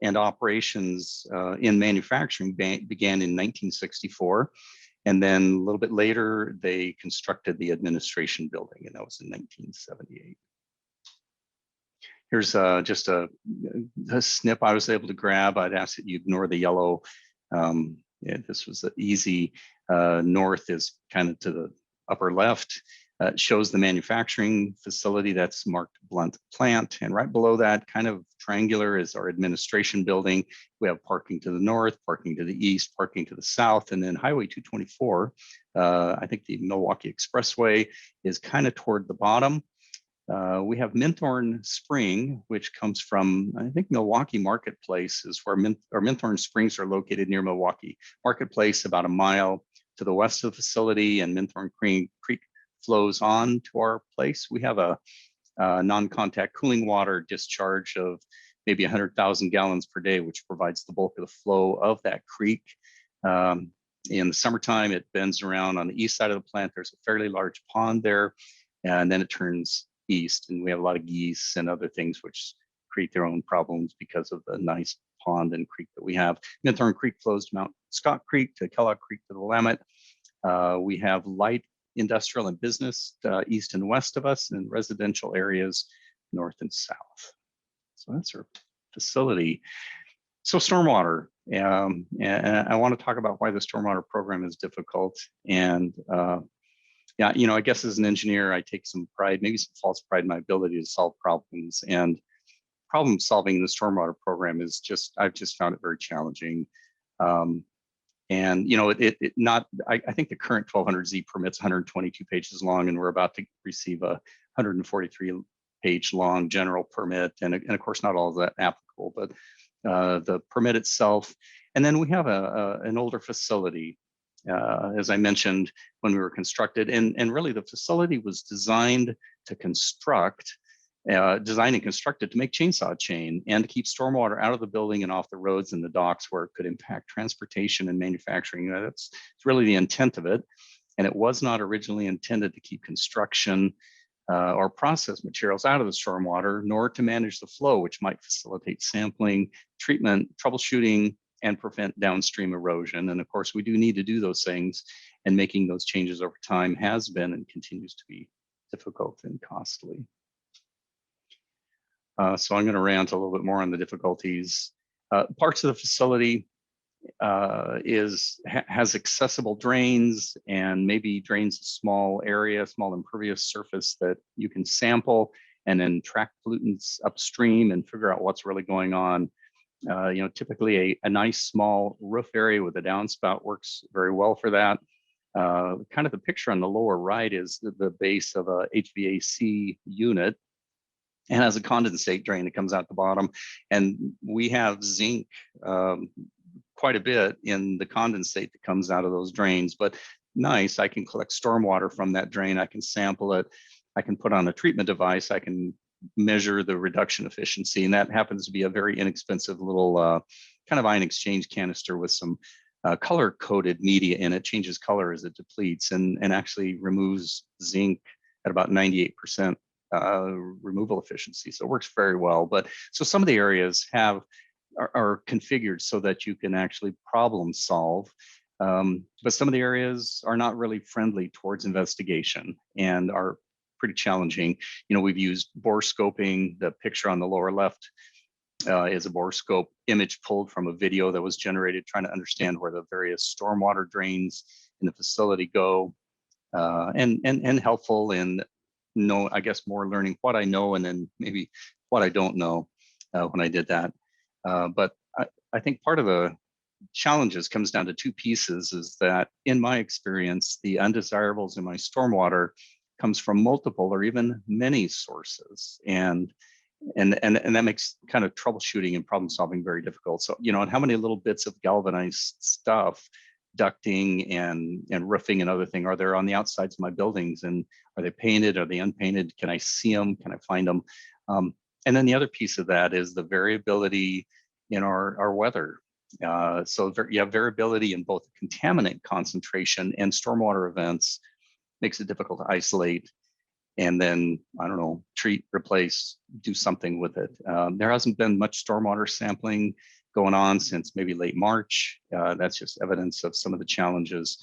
and operations in manufacturing began in 1964. And then a little bit later, they constructed the administration building, and that was in 1978. Here's just a snip I was able to grab. I'd ask that you ignore the yellow. Yeah, this was easy. North is kind of to the upper left. Shows the manufacturing facility that's marked Blount Plant. And right below that, kind of triangular, is our administration building. We have parking to the north, parking to the east, parking to the south, and then Highway 224. I think the Milwaukee Expressway is kind of toward the bottom. We have Minthorn Spring, which comes from, I think, Milwaukee Marketplace is where Minthorn Springs are located, near Milwaukee Marketplace, about a mile to the west of the facility, and Minthorn Creek flows on to our place. We have a non-contact cooling water discharge of maybe 100,000 gallons per day, which provides the bulk of the flow of that creek. In the summertime, it bends around on the east side of the plant. There's a fairly large pond there, and then it turns east, and we have a lot of geese and other things which create their own problems because of the nice pond and creek that we have. Minthorn Creek flows to Mount Scott Creek, to Kellogg Creek, to the Willamette. We have light industrial and business east and west of us, and residential areas north and south. So that's our facility. So stormwater, and I want to talk about why the stormwater program is difficult. And yeah, you know, I guess as an engineer, I take some pride, maybe some false pride, in my ability to solve problems. And problem solving in the stormwater program is I've just found it very challenging. And you know, I think the current 1200Z permit's 122 pages long, and we're about to receive a 143-page long general permit, and of course not all of that applicable, but the permit itself. And then we have an older facility, as I mentioned, when we were constructed. And really the facility was designed to construct, designed and constructed to make chainsaw chain and to keep stormwater out of the building and off the roads and the docks where it could impact transportation and manufacturing. You know, that's really the intent of it. And it was not originally intended to keep construction or process materials out of the stormwater, nor to manage the flow, which might facilitate sampling, treatment, troubleshooting, and prevent downstream erosion. And of course, we do need to do those things, and making those changes over time has been and continues to be difficult and costly. So I'm going to rant a little bit more on the difficulties. Parts of the facility has accessible drains, and maybe drains a small area, small impervious surface that you can sample and then track pollutants upstream and figure out what's really going on. You know, typically a nice small roof area with a downspout works very well for that. Kind of the picture on the lower right is the base of a HVAC unit, and has a condensate drain that comes out the bottom. And we have zinc quite a bit in the condensate that comes out of those drains, but nice, I can collect stormwater from that drain, I can sample it, I can put on a treatment device, I can measure the reduction efficiency, and that happens to be a very inexpensive little kind of ion exchange canister with some color-coded media in it, changes color as it depletes, and actually removes zinc at about 98% removal efficiency. So it works very well. But so some of the areas are configured so that you can actually problem solve. But some of the areas are not really friendly towards investigation and are pretty challenging. You know, we've used bore scoping. The picture on the lower left is a bore scope image pulled from a video that was generated trying to understand where the various stormwater drains in the facility go, and helpful in I guess more learning what I know and then maybe what I don't know when I did that. But I think part of the challenges comes down to two pieces, is that in my experience, the undesirables in my stormwater comes from multiple or even many sources. And that makes kind of troubleshooting and problem solving very difficult. So, you know, and how many little bits of galvanized stuff, ducting and roofing and other thing are there on the outsides of my buildings, and are they painted, are they unpainted, can I see them, can I find them? And then the other piece of that is the variability in our weather. So you have variability in both contaminant concentration and stormwater events, makes it difficult to isolate and then, I don't know, treat, replace, do something with it. There hasn't been much stormwater sampling going on since maybe late March. That's just evidence of some of the challenges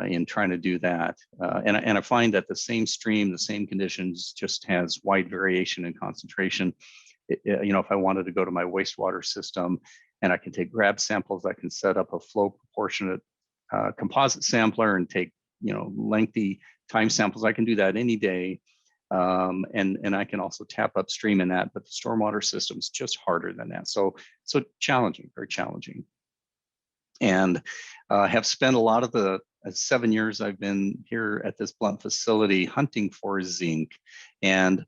in trying to do that. And I find that the same stream, the same conditions, just has wide variation in concentration. You know, if I wanted to go to my wastewater system and I can take grab samples, I can set up a flow proportionate composite sampler and take, you know, lengthy time samples. I can do that any day. And I can also tap upstream in that, but the stormwater system is just harder than that. So challenging, very challenging. And have spent a lot of the 7 years I've been here at this Blount facility hunting for zinc, and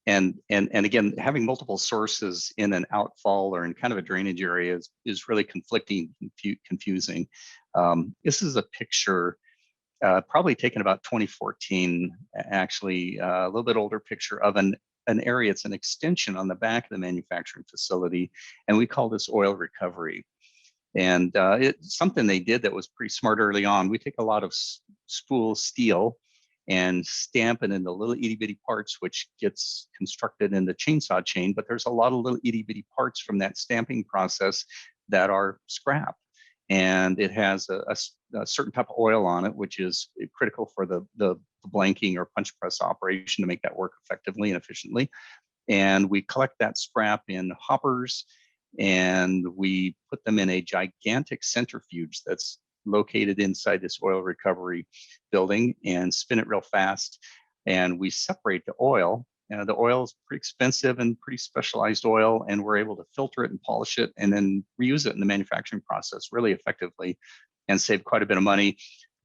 again, having multiple sources in an outfall or in kind of a drainage area is really conflicting, confusing. This is a picture probably taken about 2014, actually, a little bit older picture of an area. It's an extension on the back of the manufacturing facility, and we call this oil recovery. And it's something they did that was pretty smart early on. We take a lot of spool steel and stamp it into little itty bitty parts, which gets constructed in the chainsaw chain, but there's a lot of little itty bitty parts from that stamping process that are scrap. And it has a certain type of oil on it, which is critical for the blanking or punch press operation to make that work effectively and efficiently. And we collect that scrap in hoppers, and we put them in a gigantic centrifuge that's located inside this oil recovery building, and spin it real fast. And we separate the oil. The oil is pretty expensive and pretty specialized oil, and we're able to filter it and polish it and then reuse it in the manufacturing process really effectively and save quite a bit of money.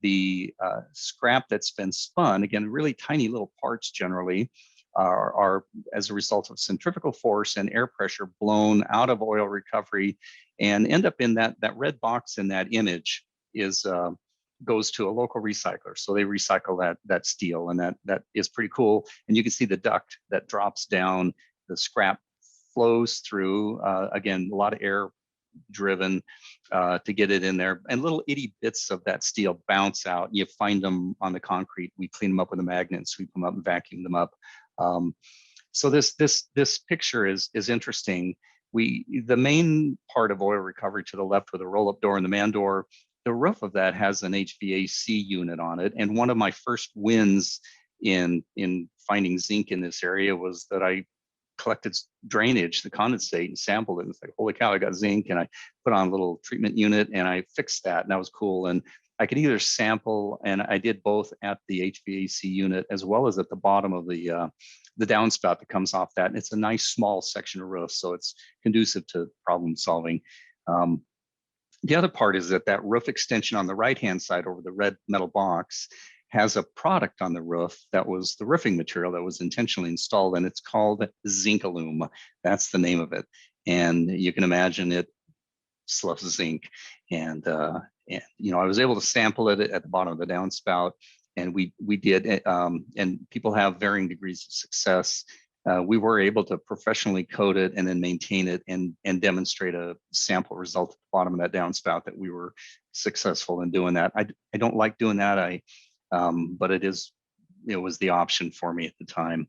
The scrap that's been spun, again, really tiny little parts generally, are as a result of centrifugal force and air pressure blown out of oil recovery and end up in that red box in that image is goes to a local recycler. So they recycle that steel, and that is pretty cool. And you can see the duct that drops down, the scrap flows through, again, a lot of air driven to get it in there, and little itty bits of that steel bounce out. You find them on the concrete. We clean them up with a magnet, sweep them up, and vacuum them up. So this picture is interesting. The main part of oil recovery to the left with a roll-up door and the man door, the roof of that has an HVAC unit on it. And one of my first wins in finding zinc in this area was that I collected drainage, the condensate, and sampled it. And it's like, holy cow, I got zinc. And I put on a little treatment unit and I fixed that, and that was cool. And I could either sample, and I did both at the HVAC unit as well as at the bottom of the downspout that comes off that. And it's a nice small section of roof, so it's conducive to problem solving. The other part is that roof extension on the right-hand side over the red metal box has a product on the roof that was the roofing material that was intentionally installed, and it's called Zincalume. That's the name of it. And you can imagine it sloughs zinc. And you know, I was able to sample it at the bottom of the downspout, and we did, and people have varying degrees of success. We were able to professionally coat it and then maintain it and demonstrate a sample result at the bottom of that downspout that we were successful in doing that. I don't like doing that. But it was the option for me at the time.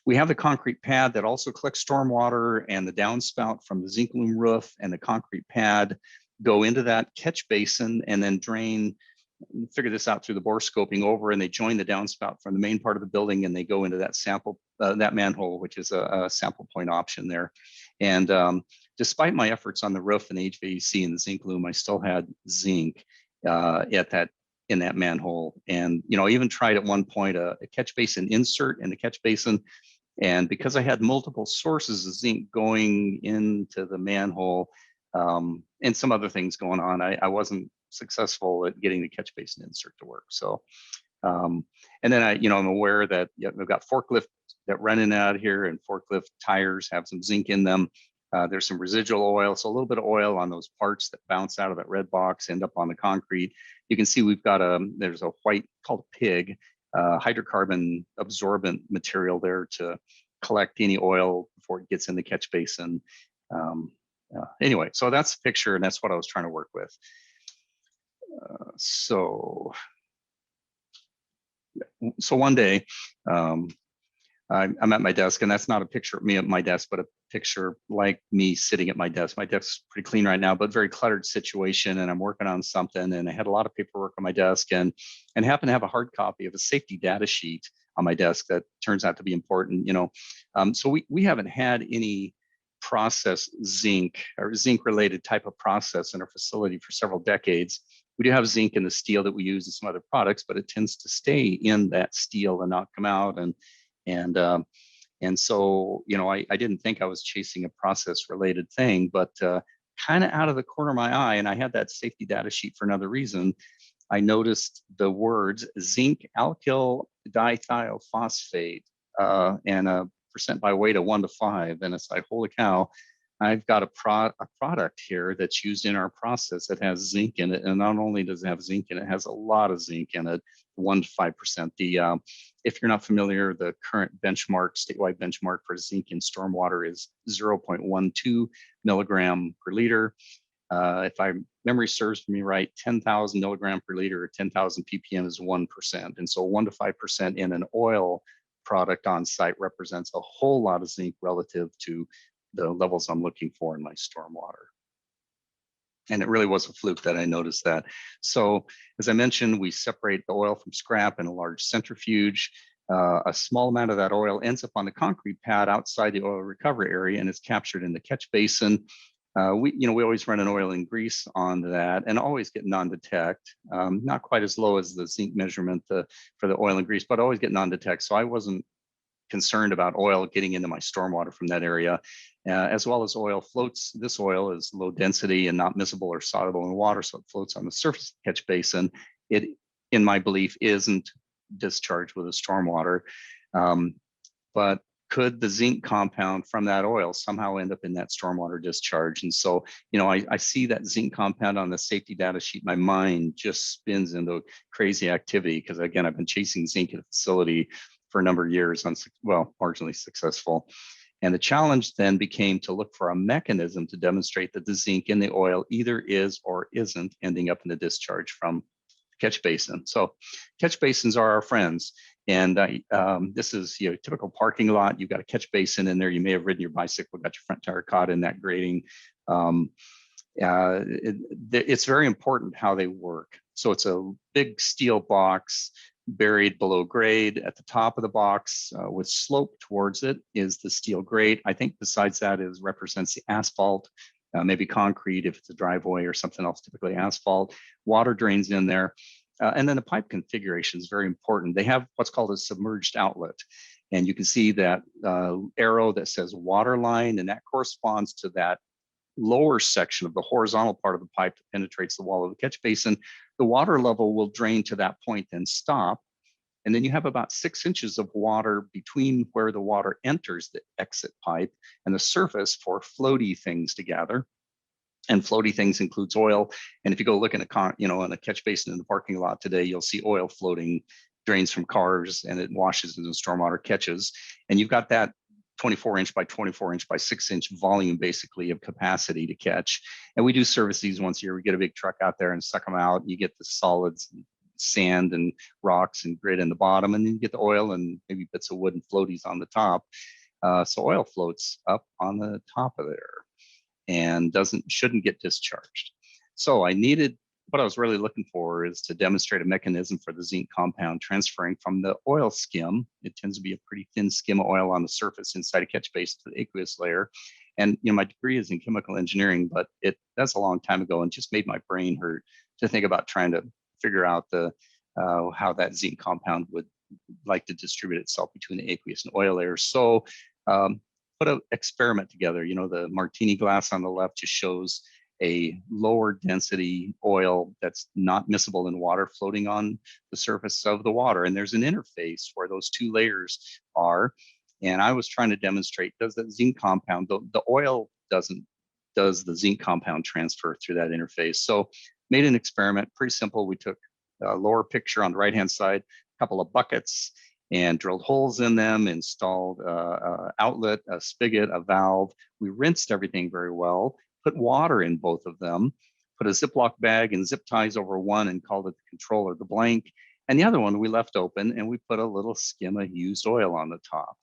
We have the concrete pad that also collects stormwater, and the downspout from the Zincalume roof and the concrete pad go into that catch basin and then drain. Figure this out through the bore scoping over, and they join the downspout from the main part of the building, and they go into that sample, that manhole, which is a sample point option there. And despite my efforts on the roof and the HVAC and the Zincalume, I still had zinc in that manhole. And you know, I even tried at one point a catch basin insert in the catch basin, and because I had multiple sources of zinc going into the manhole and some other things going on, I wasn't successful at getting the catch basin insert to work. So and then I'm aware that we've got forklifts that run in and out here, and forklift tires have some zinc in them. There's some residual oil, so a little bit of oil on those parts that bounce out of that red box, end up on the concrete. You can see we've got there's a white, called a pig, hydrocarbon absorbent material there to collect any oil before it gets in the catch basin. Anyway, so that's the picture, and that's what I was trying to work with. So one day, I'm at my desk, and that's not a picture of me at my desk, but a picture like me sitting at my desk. My desk's pretty clean right now, but very cluttered situation, and I'm working on something, and I had a lot of paperwork on my desk, and happen to have a hard copy of a safety data sheet on my desk that turns out to be important. So we haven't had any process zinc or zinc related type of process in our facility for several decades. We do have zinc in the steel that we use in some other products, but it tends to stay in that steel and not come out. And so, I didn't think I was chasing a process related thing, but kind of out of the corner of my eye, and I had that safety data sheet for another reason, I noticed the words zinc alkyl dithiophosphate and a percent by weight of 1 to 5. And it's like, holy cow, I've got a product here that's used in our process that has zinc in it. And not only does it have zinc in it, it has a lot of zinc in it, 1 to 5%. If you're not familiar, the current statewide benchmark for zinc in stormwater is 0.12 milligram per liter. If memory serves me right, 10,000 milligram per liter or 10,000 ppm is 1%. And so 1 to 5% in an oil product on site represents a whole lot of zinc relative to the levels I'm looking for in my stormwater. And it really was a fluke that I noticed that. So as I mentioned, we separate the oil from scrap in a large centrifuge. A small amount of that oil ends up on the concrete pad outside the oil recovery area, and is captured in the catch basin. We always run an oil and grease on that and always get non-detect, not quite as low as the zinc measurement for the oil and grease, but always get non-detect. So I wasn't concerned about oil getting into my stormwater from that area, as well as oil floats. This oil is low density and not miscible or soluble in water, so it floats on the surface of the catch basin. It, in my belief, isn't discharged with a stormwater, but could the zinc compound from that oil somehow end up in that stormwater discharge? And so, I see that zinc compound on the safety data sheet. My mind just spins into crazy activity because, again, I've been chasing zinc at a facility for a number of years, marginally successful. And the challenge then became to look for a mechanism to demonstrate that the zinc in the oil either is or isn't ending up in the discharge from catch basin. So catch basins are our friends. And this is typical parking lot. You've got a catch basin in there. You may have ridden your bicycle, got your front tire caught in that grating. It's very important how they work. So it's a big steel box buried below grade. At the top of the box with slope towards it is the steel grate. I think besides that represents the asphalt, maybe concrete if it's a driveway or something else, typically asphalt. Water drains in there. And then the pipe configuration is very important. They have what's called a submerged outlet. And you can see that arrow that says water line, and that corresponds to that lower section of the horizontal part of the pipe that penetrates the wall of the catch basin. The water level will drain to that point, then stop. And then you have about 6 inches of water between where the water enters the exit pipe and the surface for floaty things to gather. And floaty things includes oil. And if you go look in a catch basin in the parking lot today, you'll see oil floating, drains from cars, and it washes into stormwater catches. And you've got that 24-inch by 24-inch by 6-inch volume, basically, of capacity to catch. And we do service these once a year. We get a big truck out there and suck them out. You get the solids, sand and rocks and grit in the bottom, and then you get the oil and maybe bits of wood and floaties on the top. So oil floats up on the top of there and shouldn't get discharged. So what I was really looking for is to demonstrate a mechanism for the zinc compound transferring from the oil skim. It tends to be a pretty thin skim of oil on the surface inside a catch basin to the aqueous layer. And my degree is in chemical engineering, but that's a long time ago and just made my brain hurt to think about trying to figure out how that zinc compound would like to distribute itself between the aqueous and oil layers. So put an experiment together. The martini glass on the left just shows a lower density oil that's not miscible in water floating on the surface of the water. And there's an interface where those two layers are. And I was trying to demonstrate, does that zinc compound, the oil does the zinc compound transfer through that interface? So made an experiment, pretty simple. We took a lower picture on the right-hand side, a couple of buckets, and drilled holes in them, installed an outlet, a spigot, a valve. We rinsed everything very well, put water in both of them, put a Ziploc bag and zip ties over one and called it the controller, the blank. And the other one we left open and we put a little skim of used oil on the top.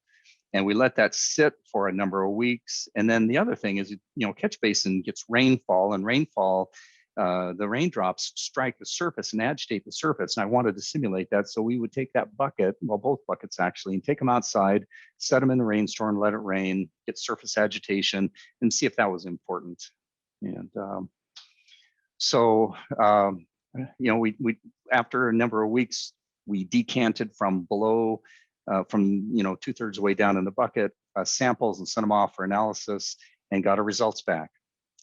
And we let that sit for a number of weeks. And then the other thing is, catch basin gets rainfall, and rainfall, the raindrops strike the surface and agitate the surface. And I wanted to simulate that. So we would take that bucket, both buckets actually, and take them outside, set them in the rainstorm, let it rain, get surface agitation, and see if that was important. And we after a number of weeks, we decanted from below, from 2/3 of the way down in the bucket, samples, and sent them off for analysis and got our results back.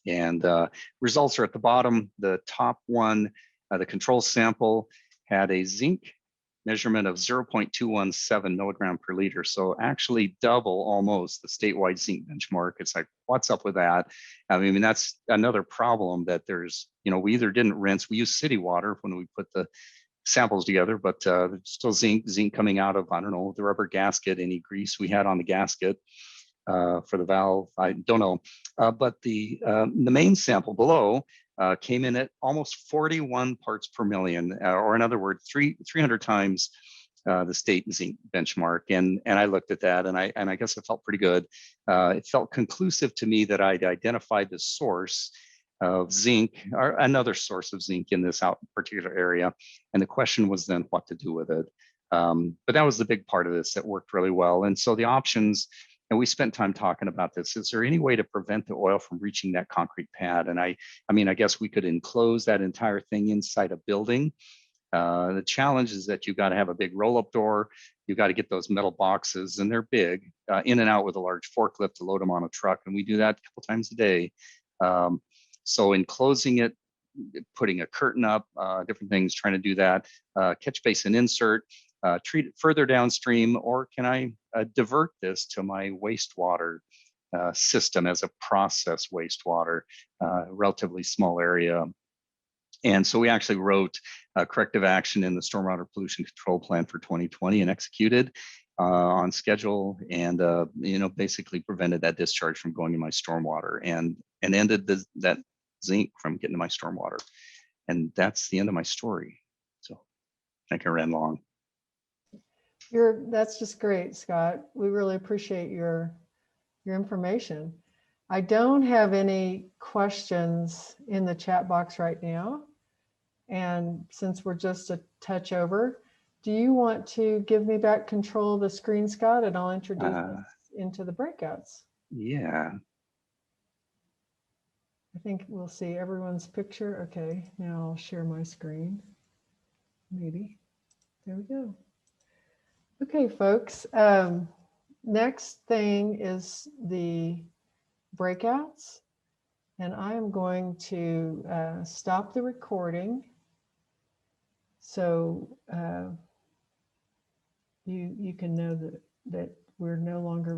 And results are at the bottom. The top one, the control sample, had a zinc measurement of 0.217 milligram per liter. So actually double almost the statewide zinc benchmark. It's like, what's up with that? I mean, that's another problem that there's, we either didn't rinse, we used city water when we put the samples together, but there's still zinc coming out of, I don't know, the rubber gasket, any grease we had on the gasket. For the valve, I don't know, but the main sample below came in at almost 41 parts per million, or in other words, 300 times the state zinc benchmark. And I looked at that, and I guess it felt pretty good. It felt conclusive to me that I'd identified the source of zinc, or another source of zinc in this particular area. And the question was then what to do with it. But that was the big part of this that worked really well. And so the options. And we spent time talking about this. Is there any way to prevent the oil from reaching that concrete pad? And I guess we could enclose that entire thing inside a building. The challenge is that you've got to have a big roll-up door. You've got to get those metal boxes, and they're big, in and out with a large forklift to load them on a truck. And we do that a couple times a day. So enclosing it, putting a curtain up, different things, trying to do that. Catch basin insert. treat it further downstream, or can I divert this to my wastewater system as a process wastewater, relatively small area. And so we actually wrote a corrective action in the Stormwater Pollution Control Plan for 2020 and executed on schedule, and basically prevented that discharge from going to my stormwater, and ended that zinc from getting to my stormwater. And that's the end of my story. So I think I ran long. That's just great, Scott. We really appreciate your information. I don't have any questions in the chat box right now. And since we're just a touch over, do you want to give me back control of the screen, Scott, and I'll introduce us into the breakouts? Yeah. I think we'll see everyone's picture. Okay, now I'll share my screen. Maybe. There we go. Okay, folks. Next thing is the breakouts. And I'm going to stop the recording. So you can know that we're no longer